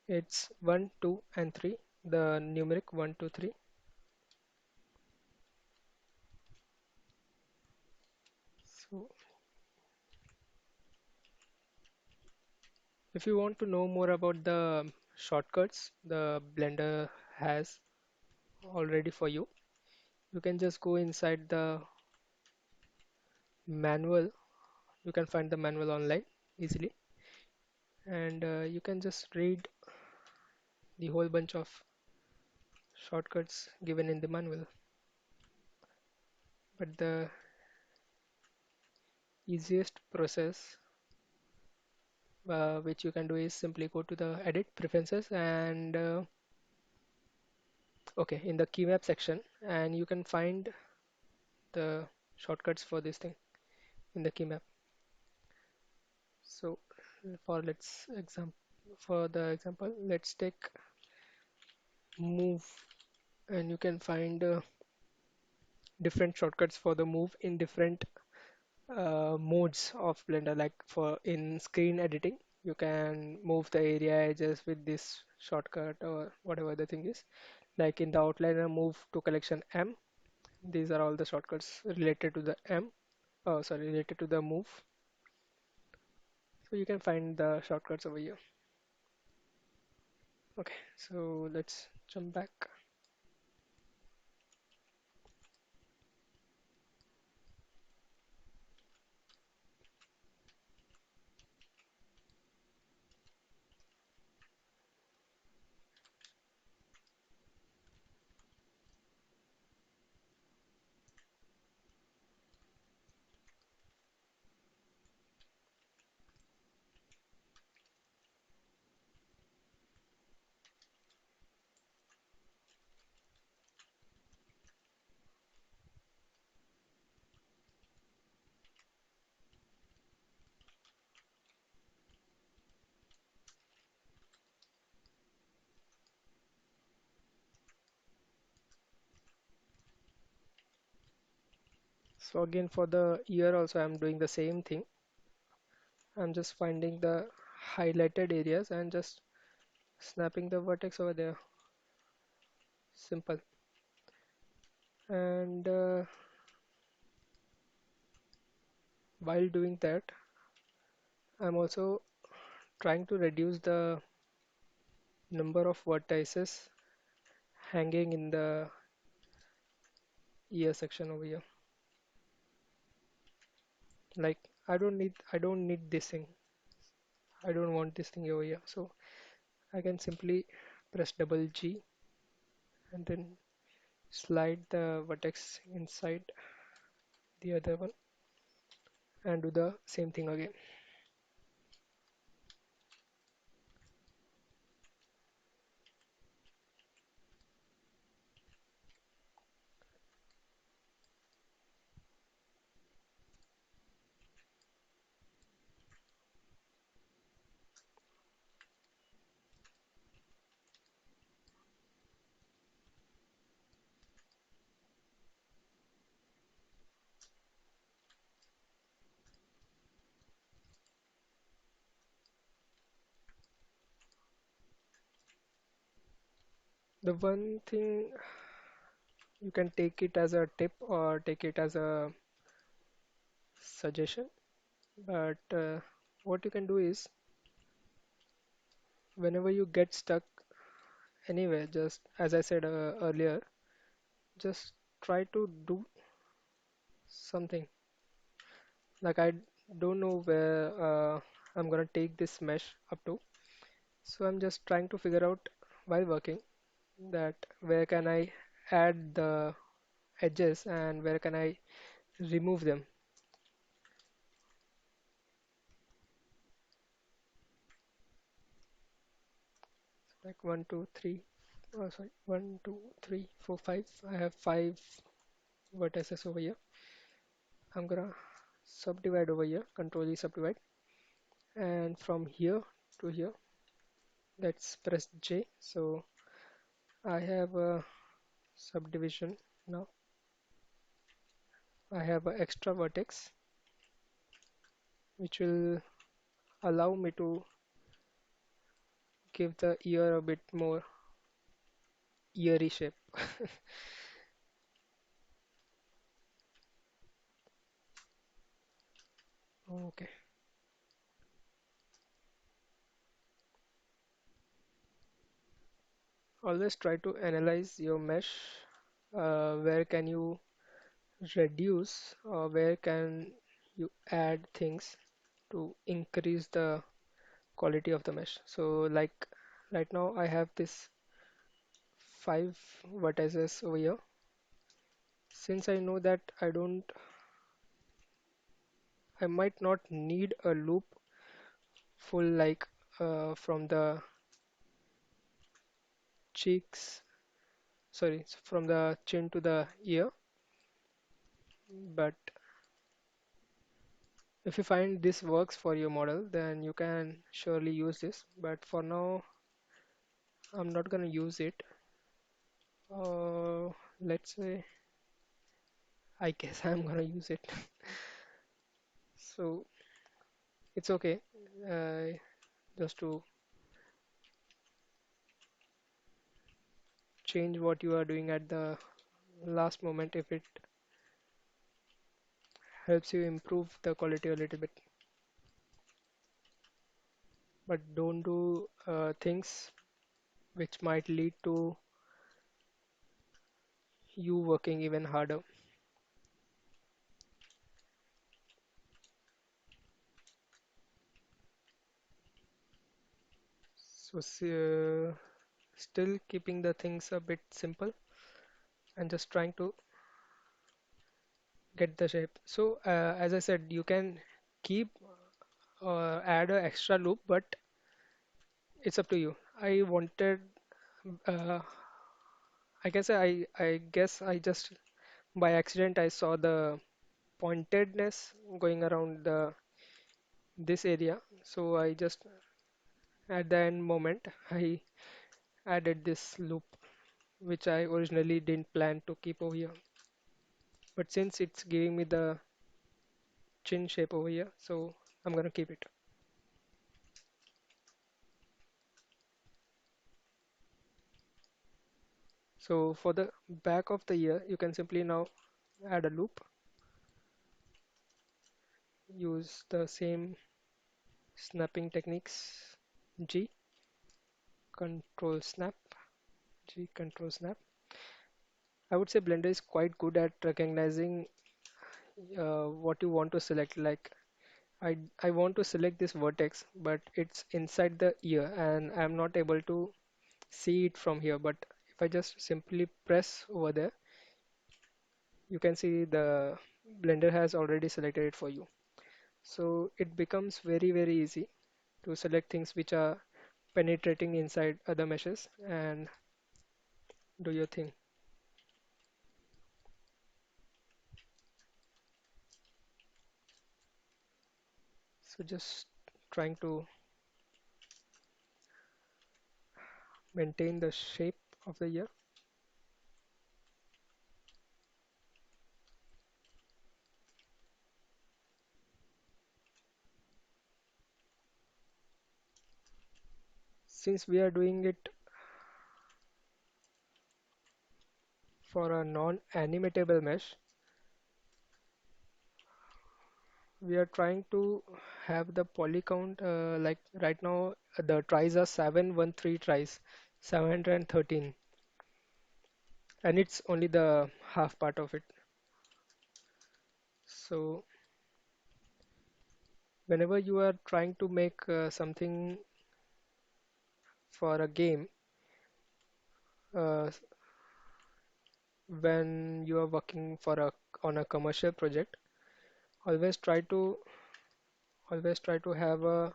It's 1, 2 and 3, the numeric 1, 2, 3. So if you want to know more about the shortcuts the Blender has already for you, you can just go inside the manual. You can find the manual online easily, and you can just read the whole bunch of shortcuts given in the manual. But the easiest process which you can do is simply go to the edit preferences and okay, in the key map section, and you can find the shortcuts for this thing in the key map. So for the example, let's take move, and you can find different shortcuts for the move in different modes of Blender. Like for in screen editing, you can move the area edges with this shortcut or whatever the thing is. Like in the outliner, move to collection M. These are all the shortcuts related to the M. Oh, sorry, related to the move. So you can find the shortcuts over here. Okay, so let's jump back. So again for the ear also I'm doing the same thing. I'm just finding the highlighted areas and just snapping the vertex over there. Simple. And while doing that, I'm also trying to reduce the number of vertices hanging in the ear section over here. Like I don't need this thing. I don't want this thing over here. So I can simply press double G and then slide the vertex inside the other one and do the same thing again. The one thing you can take it as a tip or take it as a suggestion, but what you can do is whenever you get stuck anywhere, just as I said earlier, just try to do something. Like I don't know where I'm gonna take this mesh up to, so I'm just trying to figure out while working that where can I add the edges and where can I remove them. Like one, two, three. Oh, sorry, one, two, three, four, five. I have five vertices over here. I'm gonna subdivide over here, control E subdivide, and from here to here, let's press J. So I have a subdivision now. I have an extra vertex, which will allow me to give the ear a bit more eerie shape. Okay. Always try to analyze your mesh. Where can you reduce or where can you add things to increase the quality of the mesh. So like right now I have this five vertices over here. Since I know that I might not need a loop full like from the cheeks, sorry, from the chin to the ear. But if you find this works for your model, then you can surely use this. But for now, I'm not gonna use it. Uh, let's say I guess I'm gonna use it. So it's okay, uh, just to change what you are doing at the last moment if it helps you improve the quality a little bit. But don't do things which might lead to you working even harder. So still keeping the things a bit simple and just trying to get the shape. So as I said, you can keep add a extra loop, but it's up to you. I wanted, uh, I just by accident I saw the pointedness going around the this area. So I just at the end moment I added this loop which I originally didn't plan to keep over here. But since it's giving me the chin shape over here, so I'm gonna keep it. So for the back of the ear, you can simply now add a loop, use the same snapping techniques, G, control snap, G, control snap. I would say Blender is quite good at recognizing what you want to select. Like I want to select this vertex, but it's inside the ear and I'm not able to see it from here. But if I just simply press over there, you can see the Blender has already selected it for you. So it becomes very, very easy to select things which are penetrating inside other meshes and do your thing. So just trying to maintain the shape of the ear. Since we are doing it for a non-animatable mesh, we are trying to have the poly count like right now the tries are 713 tries, 713, and it's only the half part of it. So whenever you are trying to make something for a game, uh, when you are working for a on a commercial project, always try to have a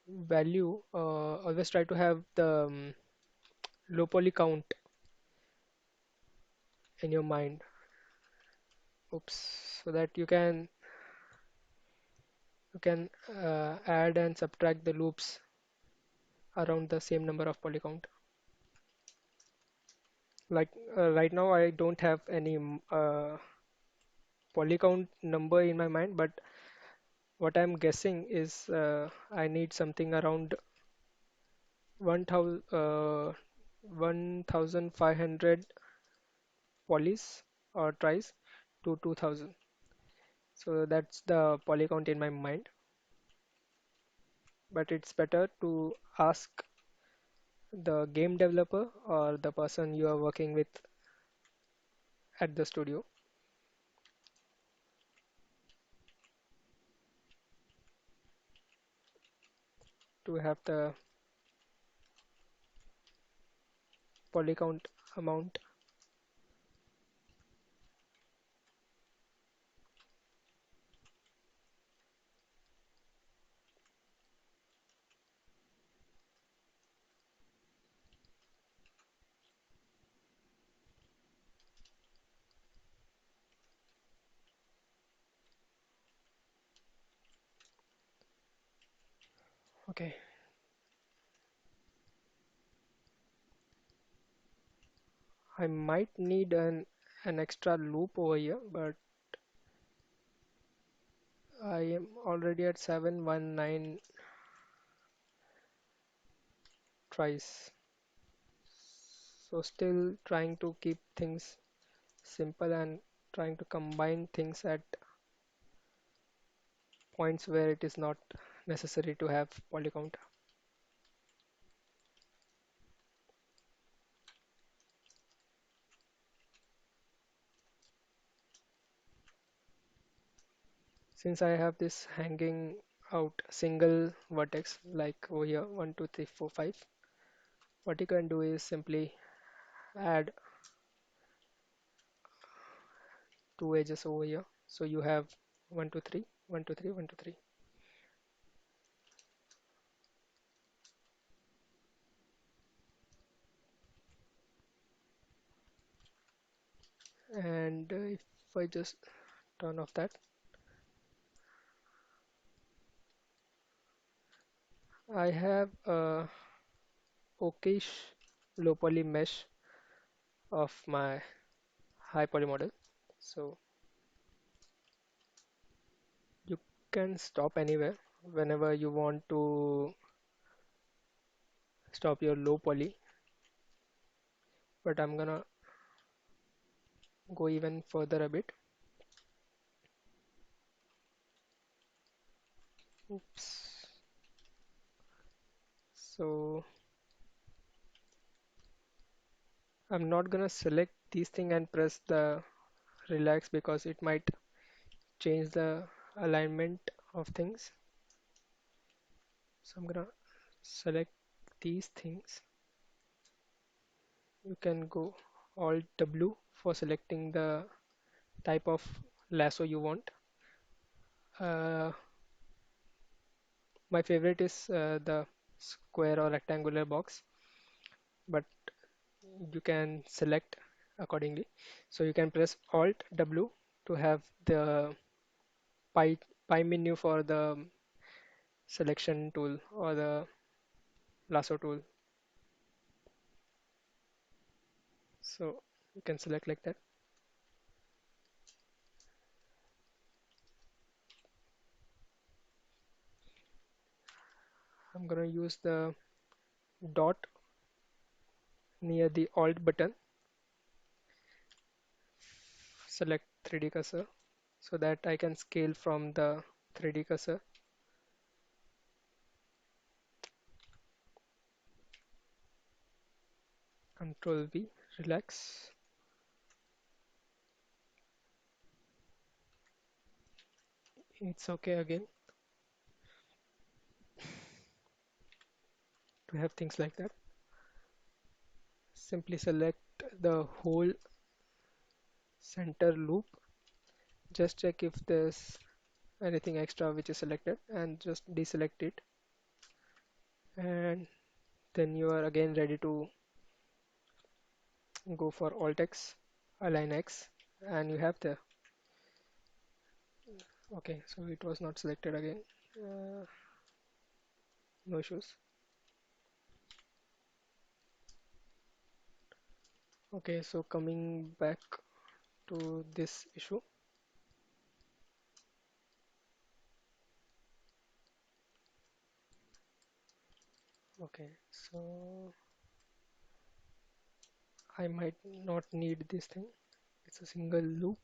value. Always try to have the low poly count in your mind. Oops, so that you can add and subtract the loops around the same number of poly count. Like right now, I don't have any poly count number in my mind, but what I'm guessing is I need something around 1000, 1500 polys or tries to 2000. So that's the poly count in my mind. But it's better to ask the game developer or the person you are working with at the studio to have the poly count amount. Okay, I might need an extra loop over here, but I am already at 719 tries. So still trying to keep things simple and trying to combine things at points where it is not necessary to have poly count. Since I have this hanging out single vertex like over here 1, 2, 3, 4, 5, what you can do is simply add two edges over here. So you have 1, 2, 3, 1, 2, 3, 1, 2, 3. And if I just turn off that, I have a okayish low poly mesh of my high poly model. So you can stop anywhere whenever you want to stop your low poly, but I'm gonna go even further a bit. Oops. So I'm not gonna select these thing and press the relax because it might change the alignment of things. So I'm gonna select these things. You can go Alt W for selecting the type of lasso you want. Uh, my favorite is the square or rectangular box, but you can select accordingly. So you can press Alt W to have the pie, pie menu for the selection tool or the lasso tool. So you can select like that. I'm gonna use the dot near the Alt button, select 3D cursor so that I can scale from the 3D cursor. Control V, relax. It's okay again to have things like that. Simply select the whole center loop. Just check if there's anything extra which is selected and just deselect it. And then you are again ready to go for Alt X, align X, and you have the okay. So it was not selected again. Uh, no issues. Okay, so coming back to this issue. Okay, so I might not need this thing. It's a single loop.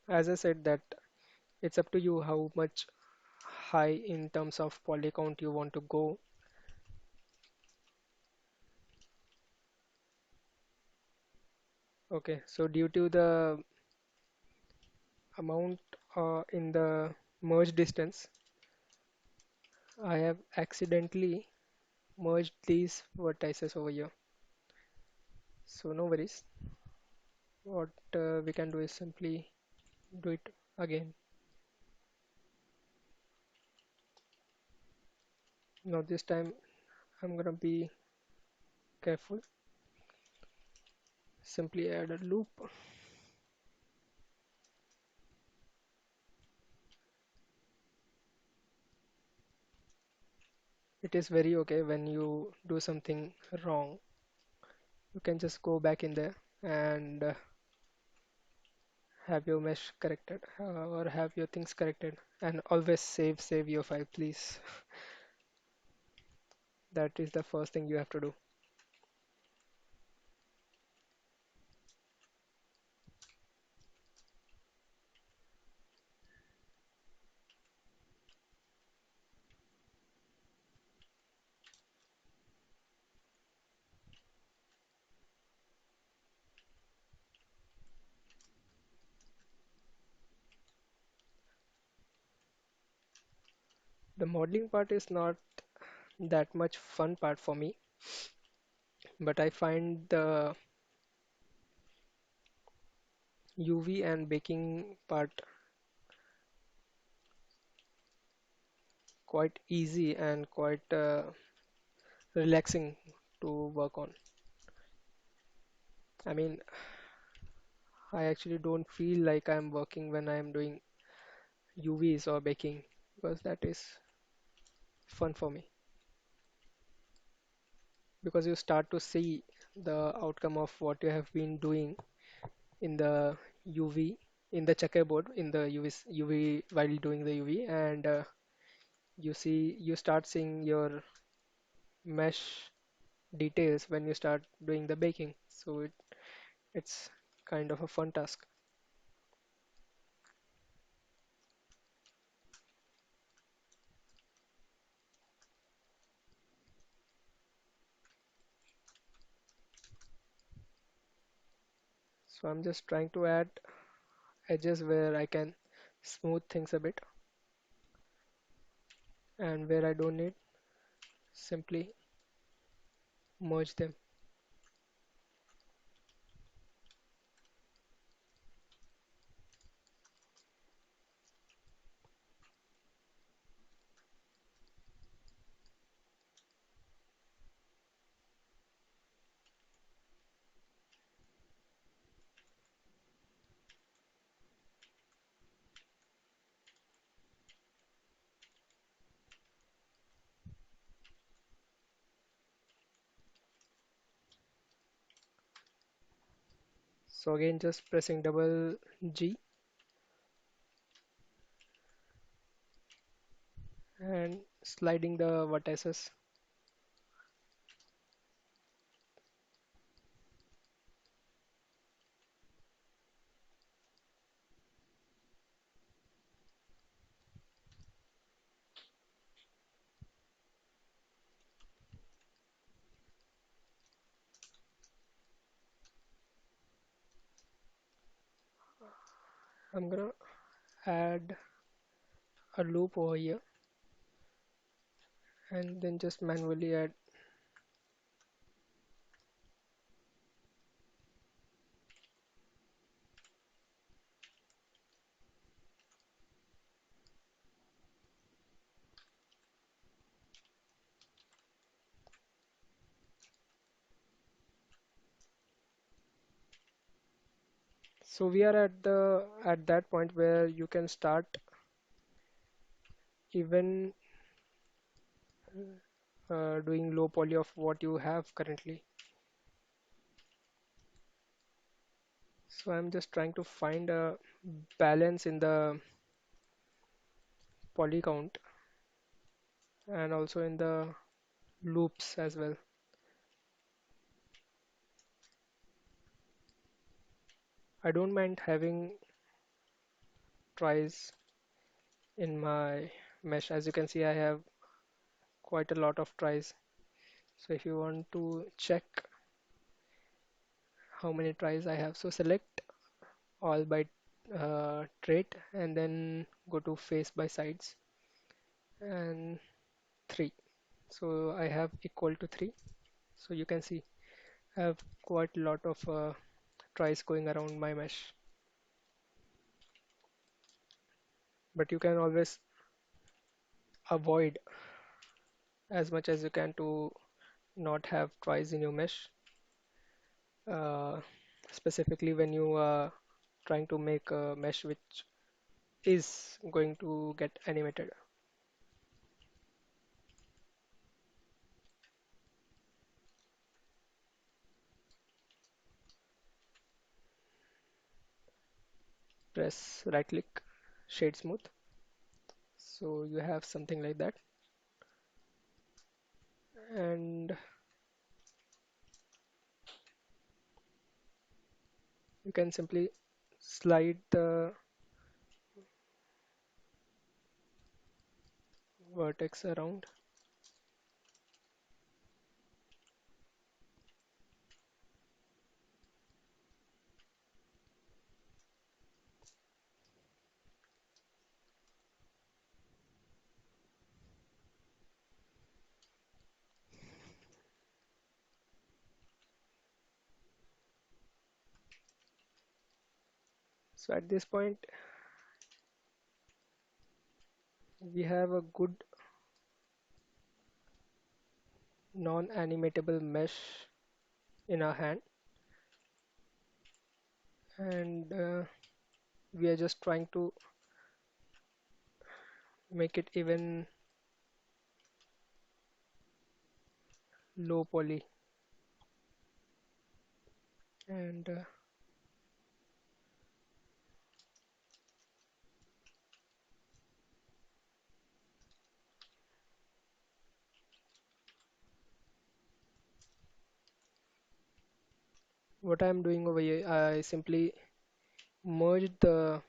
As I said that it's up to you how much high in terms of poly count you want to go. Okay, so due to the amount in the merge distance, I have accidentally merged these vertices over here. So no worries. What we can do is simply do it again. Now this time I'm gonna be careful. simply add a loop. It is very okay when you do something wrong. You can just go back in there and have your mesh corrected or have your things corrected, and always save your file, please. That is the first thing you have to do. The modeling part is not that much fun part for me, but I find the UV and baking part quite easy and quite relaxing to work on. I mean, I actually don't feel like I'm working when I'm doing UVs or baking, because that is fun for me, because you start to see the outcome of what you have been doing in the UV, in the checkerboard, in the UV while doing the UV, and you start seeing your mesh details when you start doing the baking. So it's kind of a fun task. So I'm just trying to add edges where I can smooth things a bit, and where I don't need, simply merge them. So again, just pressing double G and sliding the vertices. I'm gonna add a loop over here and then just manually add. So we are at that point where you can start even doing low poly of what you have currently. So I'm just trying to find a balance in the poly count and also in the loops as well. I don't mind having tries in my mesh. As you can see, I have quite a lot of tries. So if you want to check how many tries I have, so select all by trait and then go to face by sides and 3. So I have equal to 3. So you can see I have quite a lot of tries going around my mesh. But you can always avoid as much as you can to not have tries in your mesh. Uh, specifically when you are trying to make a mesh which is going to get animated. Press right click, shade smooth. So you have something like that. And you can simply slide the vertex around. So at this point, we have a good non-animatable mesh in our hand, and we are just trying to make it even low poly. And what I'm doing over here, I simply merged the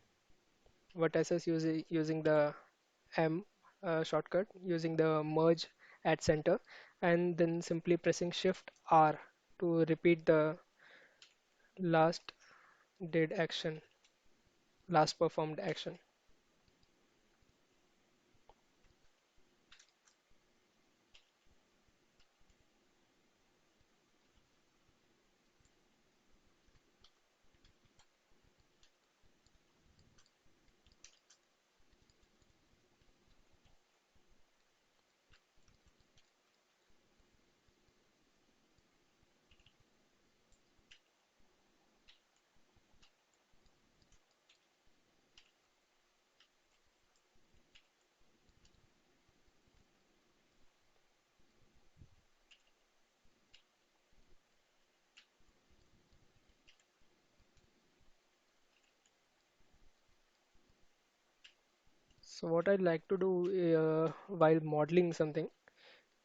vertices using the M shortcut, using the merge at center, and then simply pressing Shift R to repeat the last did action, last performed action. So what I'd like to do while modeling something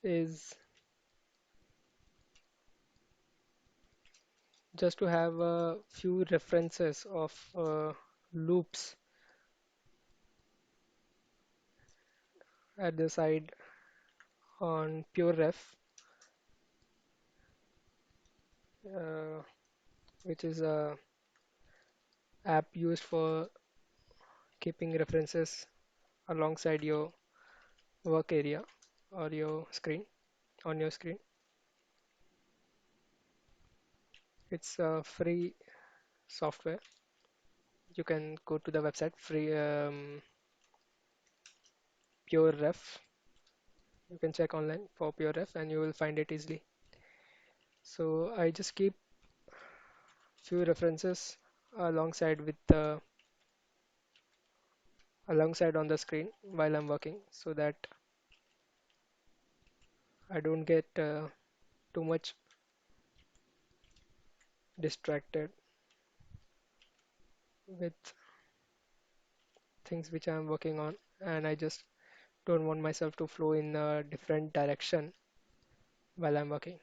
is just to have a few references of loops at the side on pure ref, uh, which is a app used for keeping references alongside your work area or your screen on your screen. It's a free software. You can go to the website free pure ref. You can check online for pure ref and you will find it easily. So I just keep few references alongside with the alongside on the screen while I'm working so that I don't get too much distracted with things which I'm working on, and I just don't want myself to flow in a different direction while I'm working.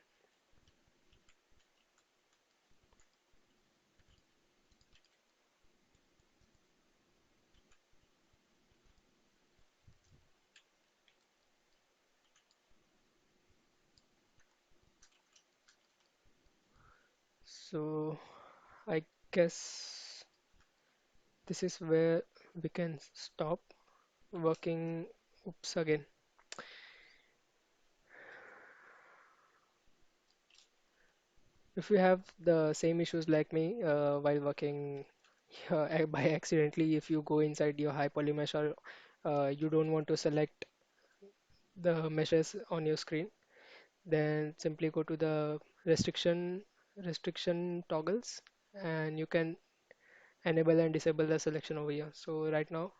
So I guess this is where we can stop working. Oops, again. If you have the same issues like me while working by accidentally, if you go inside your high poly mesh or you don't want to select the meshes on your screen, then simply go to the restriction toggles and you can enable and disable the selection over here. So right now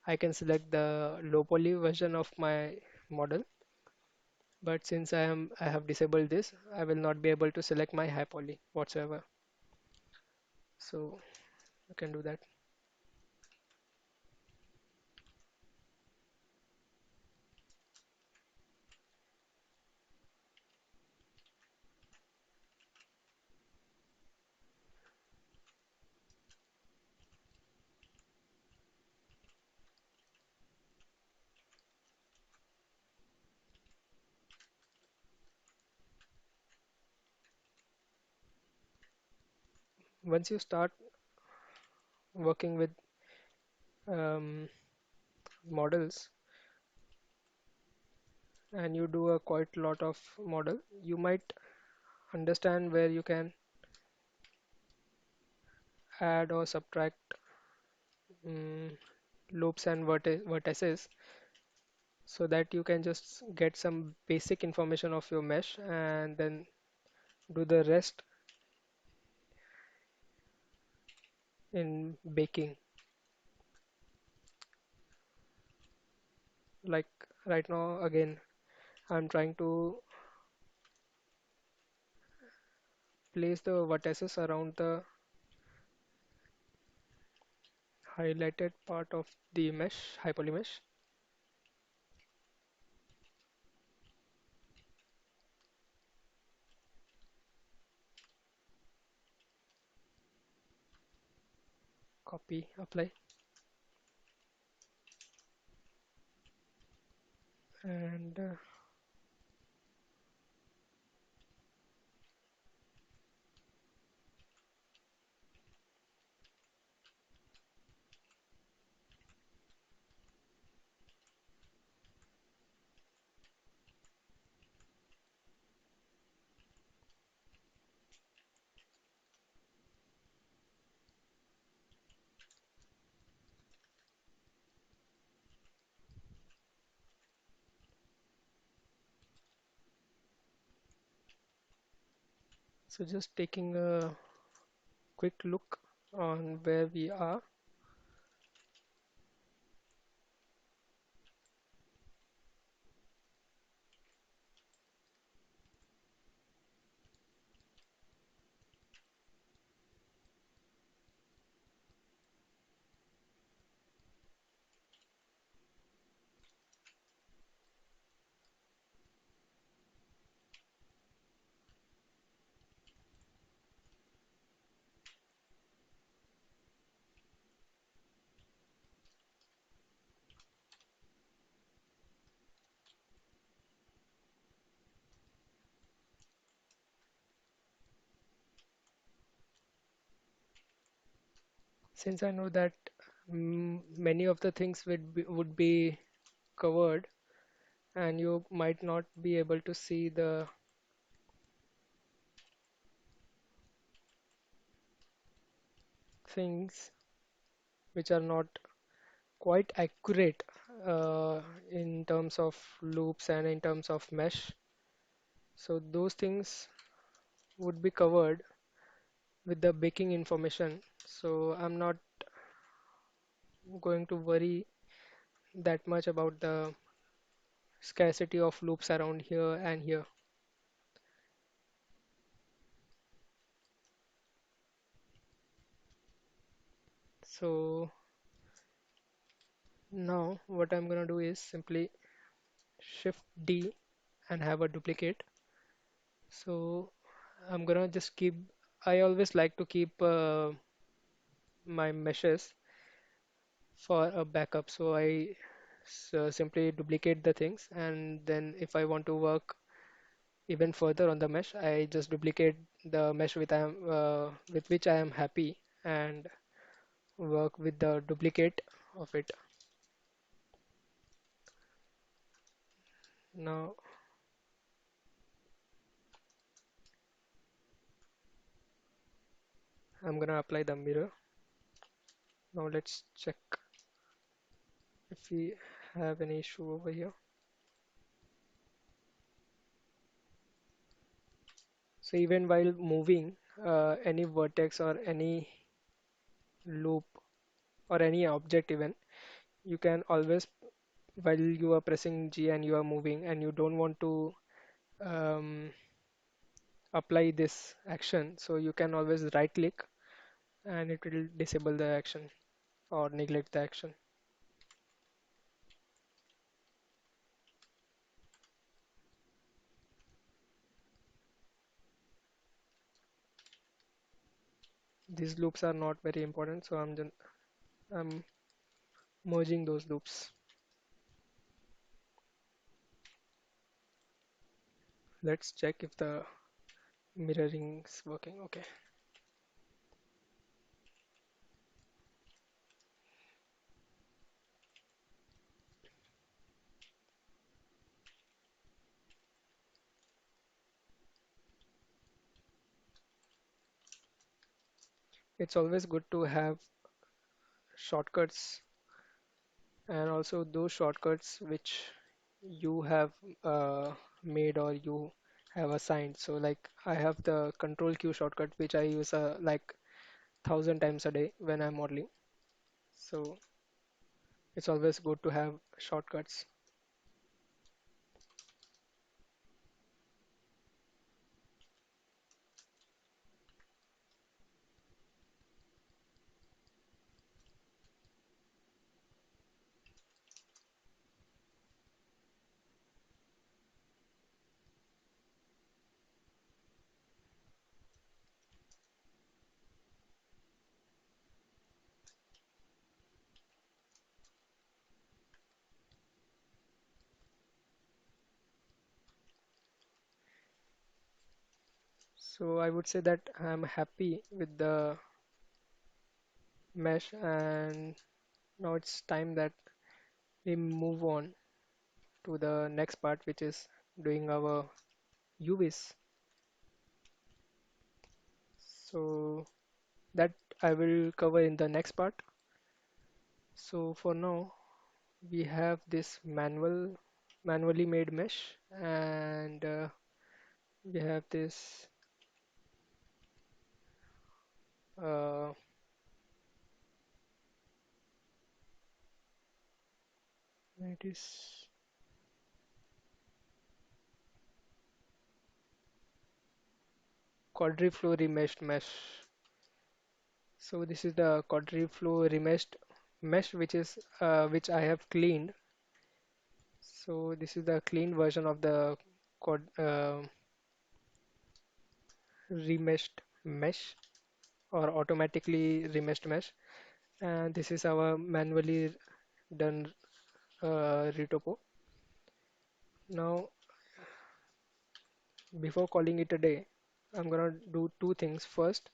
I can select the low poly version of my model, but since I have disabled this, I will not be able to select my high poly whatsoever. So you can do that. Once you start working with um, models and you do a quite lot of model, you might understand where you can add or subtract um, loops and vertices so that you can just get some basic information of your mesh and then do the rest in baking. Like right now, again, I'm trying to place the vertices around the highlighted part of the mesh, Hypoly mesh. Copy, apply, and so just taking a quick look on where we are. Since I know that many of the things would be covered and you might not be able to see the things which are not quite accurate in terms of loops and in terms of mesh. So those things would be covered with the baking information. So I'm not going to worry that much about the scarcity of loops around here and here. So now what I'm gonna do is simply Shift D and have a duplicate. So I'm gonna just keep, I always like to keep my meshes for a backup. So simply duplicate the things, and then if I want to work even further on the mesh, I just duplicate the mesh with which I am happy and work with the duplicate of it. Now I'm gonna apply the mirror. Now let's check if we have any issue over here. So even while moving, any vertex or any loop or any object even, you can always, while you are pressing G and you are moving and you don't want to um, apply this action, so you can always right click and it will disable the action or neglect the action. These loops are not very important, so I'm merging those loops. Let's check if the mirroring is working. Okay. It's always good to have shortcuts, and also those shortcuts which you have made or you have assigned. So like I have the control Q shortcut which I use like 1,000 times a day when I'm modeling. So it's always good to have shortcuts. So I would say that I'm happy with the mesh, and now it's time that we move on to the next part, which is doing our UVs. So that I will cover in the next part. So for now, we have this manually made mesh, and we have this uh, it is quadriflow remeshed mesh. So this is the quadriflow remeshed mesh, which I have cleaned. So this is the clean version of the remeshed mesh or automatically remeshed mesh, and this is our manually done retopo. Now, before calling it a day, I'm gonna do two things. First,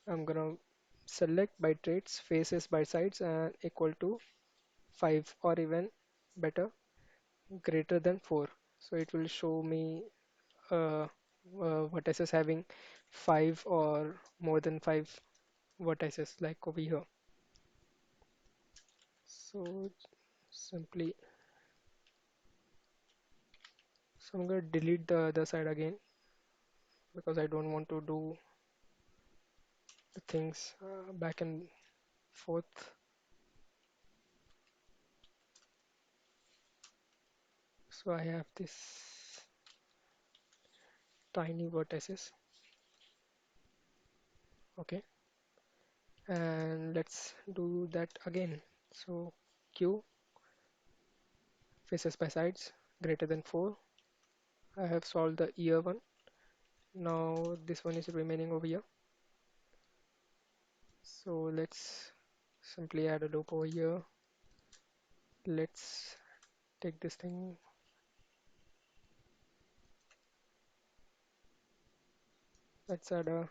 I'm gonna select by traits faces by sides and equal to 5 or even better greater than 4. So it will show me uh, vertices having 5 or more than 5 vertices like over here. So simply, so I'm going to delete the other side again because I don't want to do the things back and forth. So I have this tiny vertices. Okay, and let's do that again. So Q faces by sides greater than 4. I have solved the ear one. Now this one is remaining over here. So let's simply add a loop over here. Let's take this thing. Let's add a,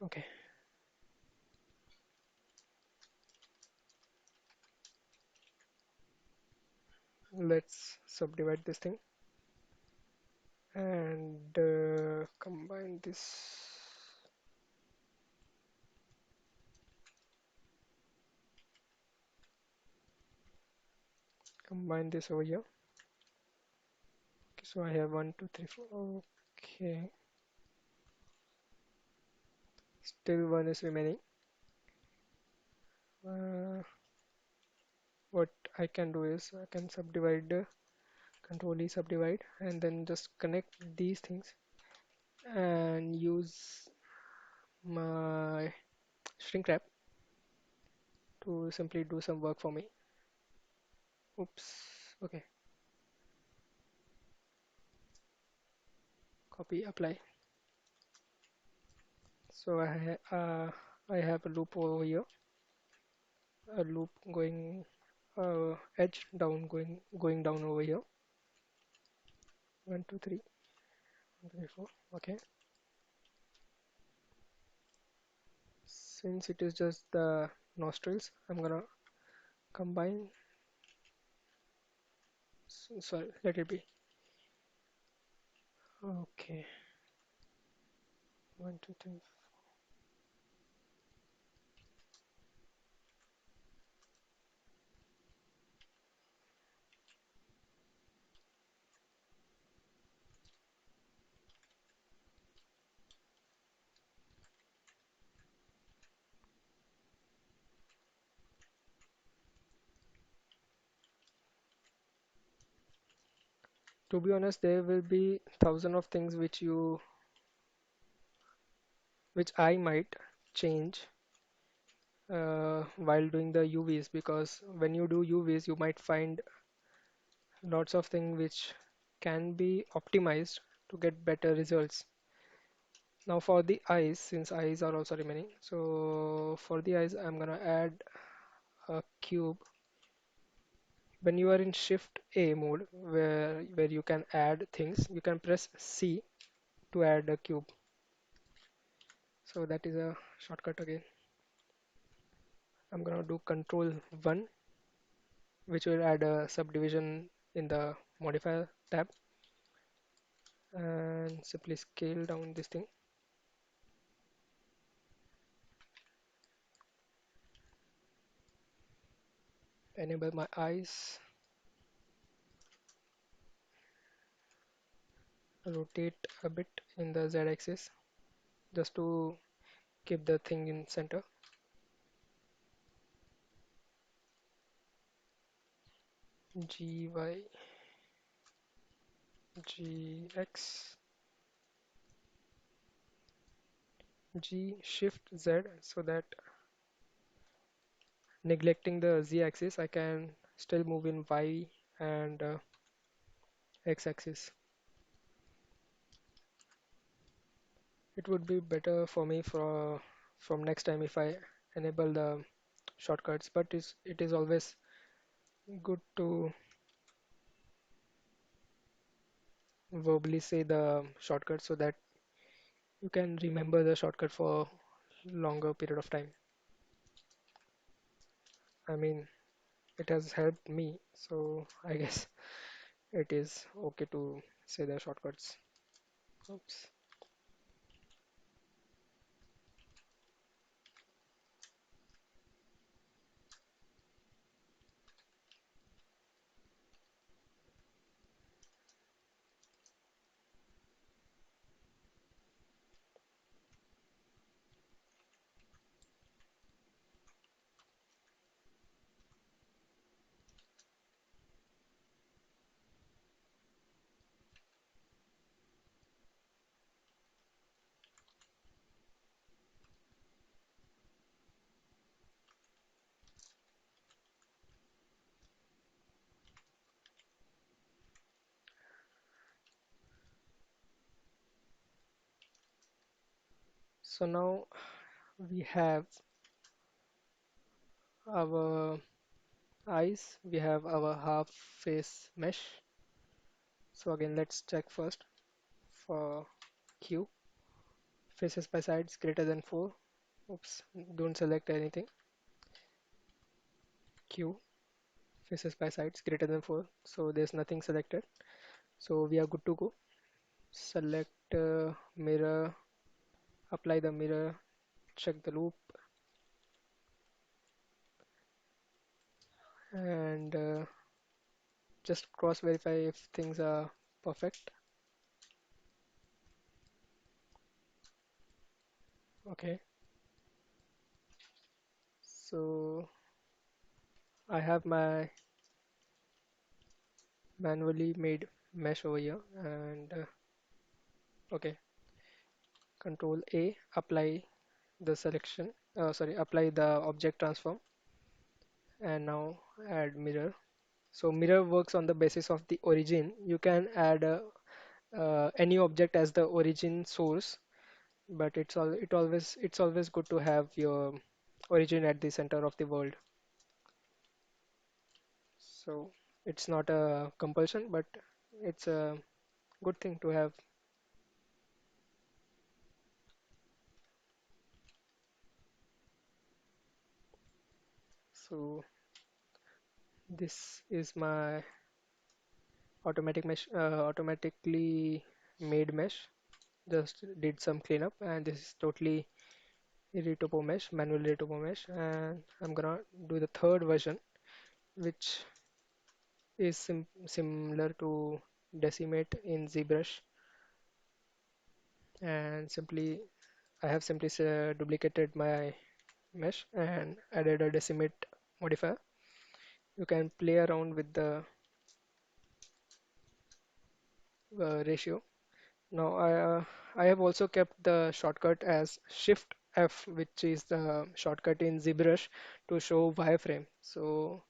okay. Let's subdivide this thing and combine this over here. Okay, so I have one, two, three, four. Okay. Still one is remaining. Uh, what I can do is I can subdivide, control E subdivide, and then just connect these things and use my shrink wrap to simply do some work for me. Oops. Okay. Copy, apply. So I have a loop over here, a loop going edge down, going down over here. 1, 2, 3, 1, 2, 3, 4. Okay. Since it is just the nostrils, I'm gonna combine. Sorry, let it be. Okay. 1, 2, 3. To be honest, there will be thousand of things which I might change while doing the UVs, because when you do UVs, you might find lots of things which can be optimized to get better results. Now for the eyes, since eyes are also remaining, so for the eyes, I'm gonna add a cube. When you are in Shift A mode, where you can add things, you can press C to add a cube. So that is a shortcut again. I'm gonna do Control 1, which will add a subdivision in the modifier tab, and simply scale down this thing. Enable my eyes, rotate a bit in the Z axis just to keep the thing in center. G, Y, G, X, G, Shift, Z, so that neglecting the Z axis, I can still move in Y and X axis. It would be better for me from next time if I enable the shortcuts, but it is always good to verbally say the shortcut so that you can remember the shortcut for longer period of time. I mean, it has helped me, so I guess it is okay to say the shortcuts. Oops. So now we have our eyes, we have our half face mesh. So again, let's check first for Q. Faces by sides greater than 4. Oops, don't select anything. Q, faces by sides greater than 4. So there's nothing selected. So we are good to go. Select mirror, apply the mirror, check the loop, and just cross verify if things are perfect. Okay. So I have my manually made mesh over here, and okay, Control A, apply the selection, sorry, apply the object transform, and now add mirror. So mirror works on the basis of the origin. You can add any object as the origin source, but it's always good to have your origin at the center of the world. So it's not a compulsion, but it's a good thing to have. So this is my automatically made mesh. Just did some cleanup, and this is totally retopo mesh, manual retopo mesh, and I'm gonna do the third version, which is similar to decimate in ZBrush, and simply I have simply duplicated my mesh and added a decimate modifier. You can play around with the ratio. Now I have also kept the shortcut as Shift F, which is the shortcut in ZBrush to show wireframe. So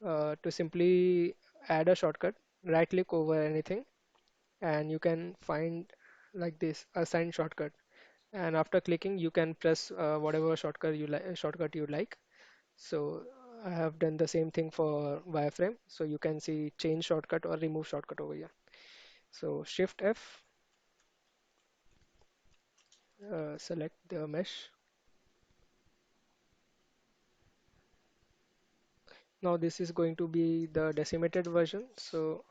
to simply add a shortcut, right click over anything, and you can find like this assign shortcut. And after clicking, you can press whatever shortcut you like. So I have done the same thing for wireframe. So you can see change shortcut or remove shortcut over here. So Shift F, select the mesh. Now this is going to be the decimated version. So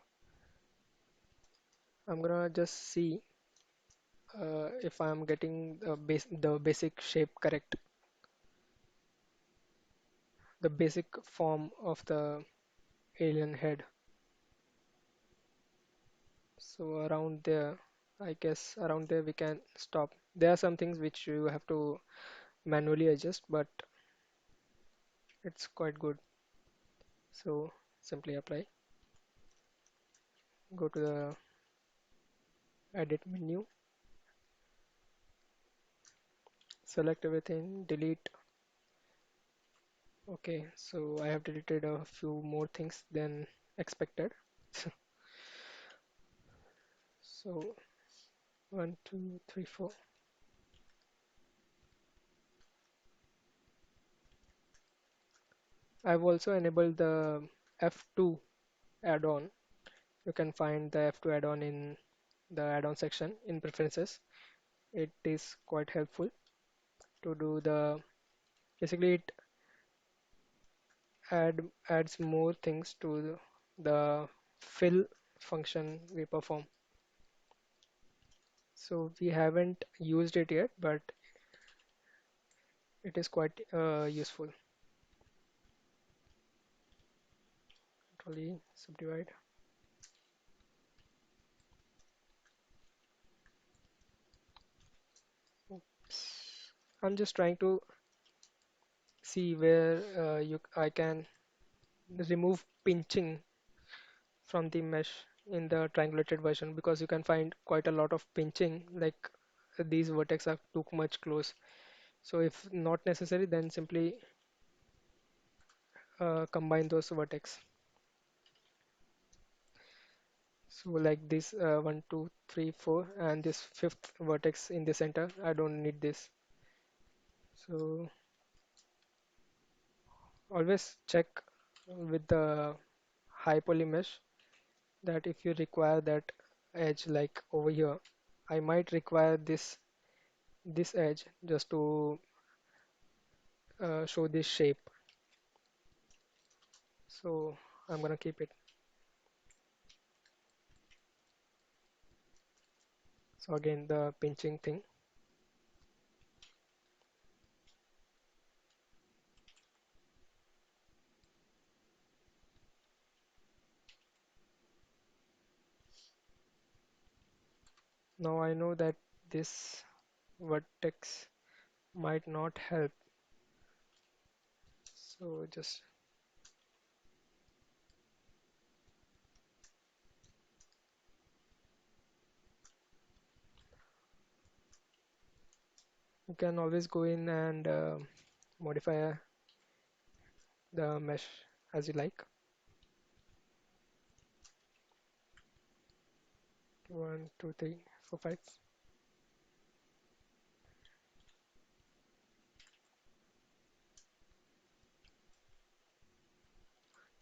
I'm gonna just see if I'm getting the basic shape correct, the basic form of the alien head. So around there, I guess around there we can stop. There are some things which you have to manually adjust, but it's quite good. So simply apply, go to the edit menu, select everything, delete. Okay, so I have deleted a few more things than expected. So one, two, three, four. I've also enabled the F2 add-on. You can find the F2 add-on in the add-on section in preferences. It is quite helpful to do the basically it adds more things to the fill function we perform. So we haven't used it yet, but it is quite useful. Control E, subdivide. Oops. I'm just trying to see where I can remove pinching from the mesh in the triangulated version, because you can find quite a lot of pinching, like these vertex are too much close. So if not necessary, then simply combine those vertex. So like this one, two, three, four, and this fifth vertex in the center, I don't need this. So always check with the high poly mesh that if you require that edge like over here, I might require this edge just to show this shape. So I'm gonna keep it. So again, the pinching thing. Now I know that this vertex might not help. So just you can always go in and modify the mesh as you like. 1, 2, 3, 4, 5.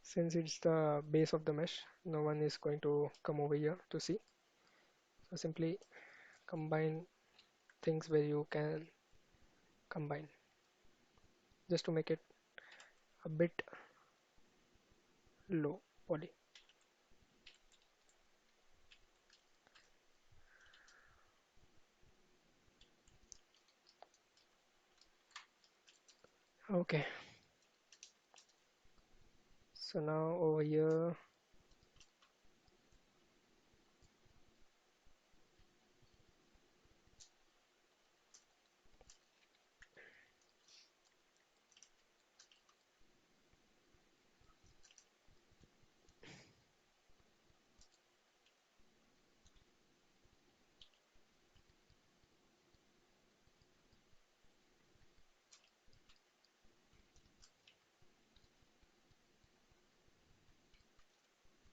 Since it's the base of the mesh, no one is going to come over here to see. So simply combine things where you can combine just to make it a bit low poly. Okay, so now over here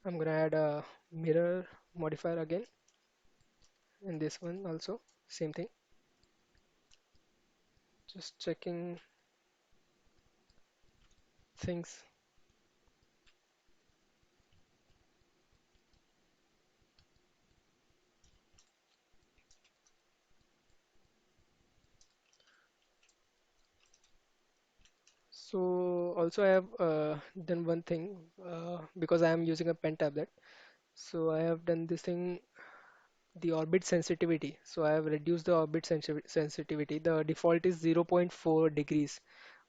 I'm gonna add a mirror modifier again in this one also. Same thing. Just checking things. So also I have done one thing because I am using a pen tablet. So I have done this thing, the orbit sensitivity. So I have reduced the orbit sensitivity. The default is 0.4 degrees,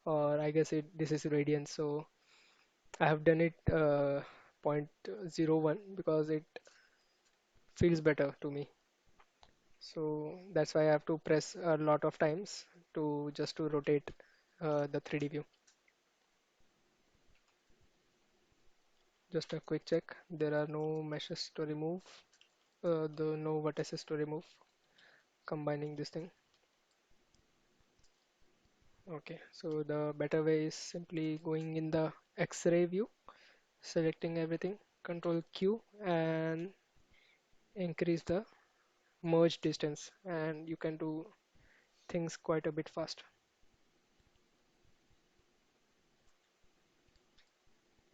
or I guess this is radians. So I have done it zero point zero 0.01 because it feels better to me. So that's why I have to press a lot of times to just to rotate the 3D view. Just a quick check. There are no meshes to remove, the no vertices to remove. Combining this thing. Okay, so the better way is simply going in the X-ray view, selecting everything, Control Q, and increase the merge distance, and you can do things quite a bit fast.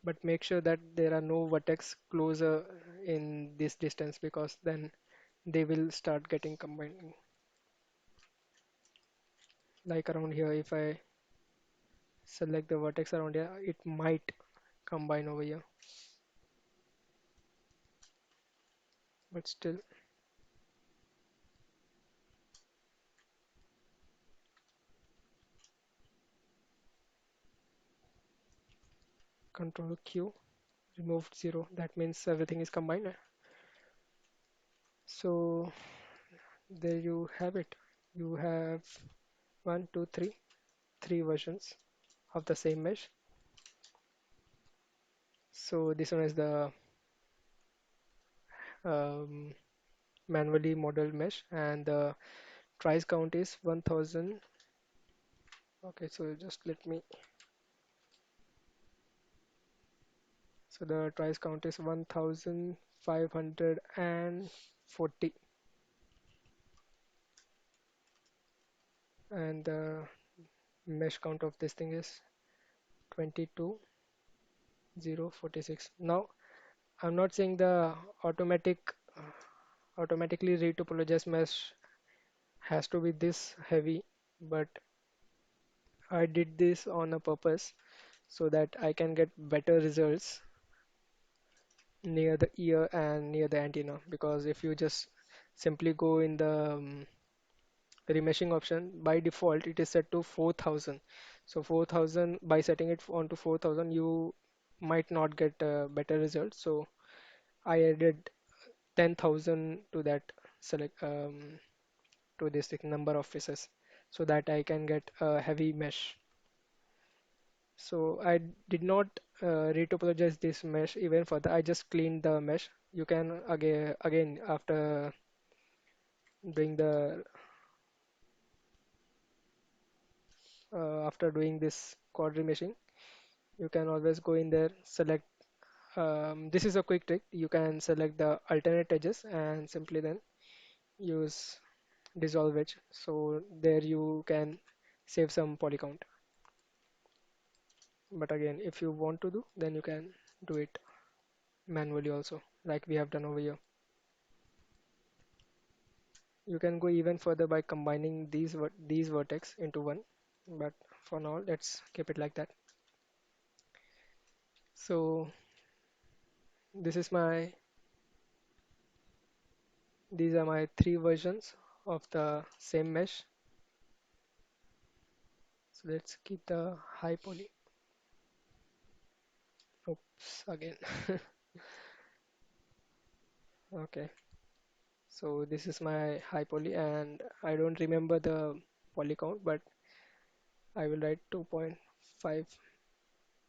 But make sure that there are no vertex closer in this distance because then they will start getting combined. Like around here, if I select the vertex around here, it might combine over here, but still Control Q, removed 0. That means everything is combined. So there you have it. You have one, two, three versions of the same mesh. So this one is the um, manually modeled mesh, and the tries count is 1000. Okay, so just let me. So the tries count is 1540, and the mesh count of this thing is 22046. Now I'm not saying the automatically retopologized mesh has to be this heavy, but I did this on a purpose so that I can get better results near the ear and near the antenna. Because if you just simply go in the remeshing option, by default it is set to 4000. So 4000, by setting it onto 4000, you might not get better results. So I added 10,000 to that select to this number of faces so that I can get a heavy mesh. So I did not retopologize this mesh even further. I just cleaned the mesh. You can again doing the after doing this quad remeshing, you can always go in there, select. This is a quick trick. You can select the alternate edges and simply then use dissolve edge. So there you can save some poly count. But again, if you want to do, then you can do it manually also, like we have done over here. You can go even further by combining these vertex into one, but for now, let's keep it like that. So this is my these are my three versions of the same mesh. So let's keep the high poly. Oops, again. Okay, so this is my high poly, and I don't remember the poly count, but I will write 2.5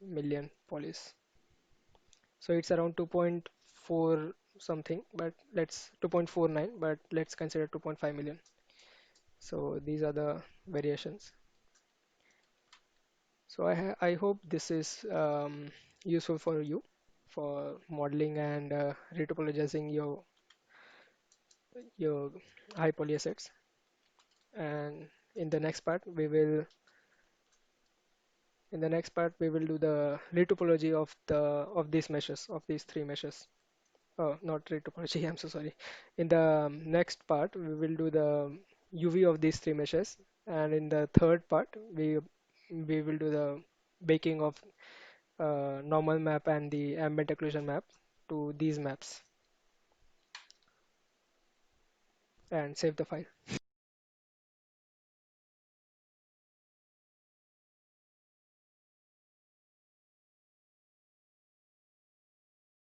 million polys. So it's around 2.4 something, but let's 2.49, but let's consider 2.5 million. So these are the variations. So I hope this is useful for you for modeling and retopologizing your high poly assets. And in the next part, we will do the retopology of these meshes, of these three meshes. Oh, not retopology. I'm so sorry. In the next part, we will do the UV of these three meshes, and in the third part, we will do the baking of normal map and the ambient occlusion map to these maps and save the file.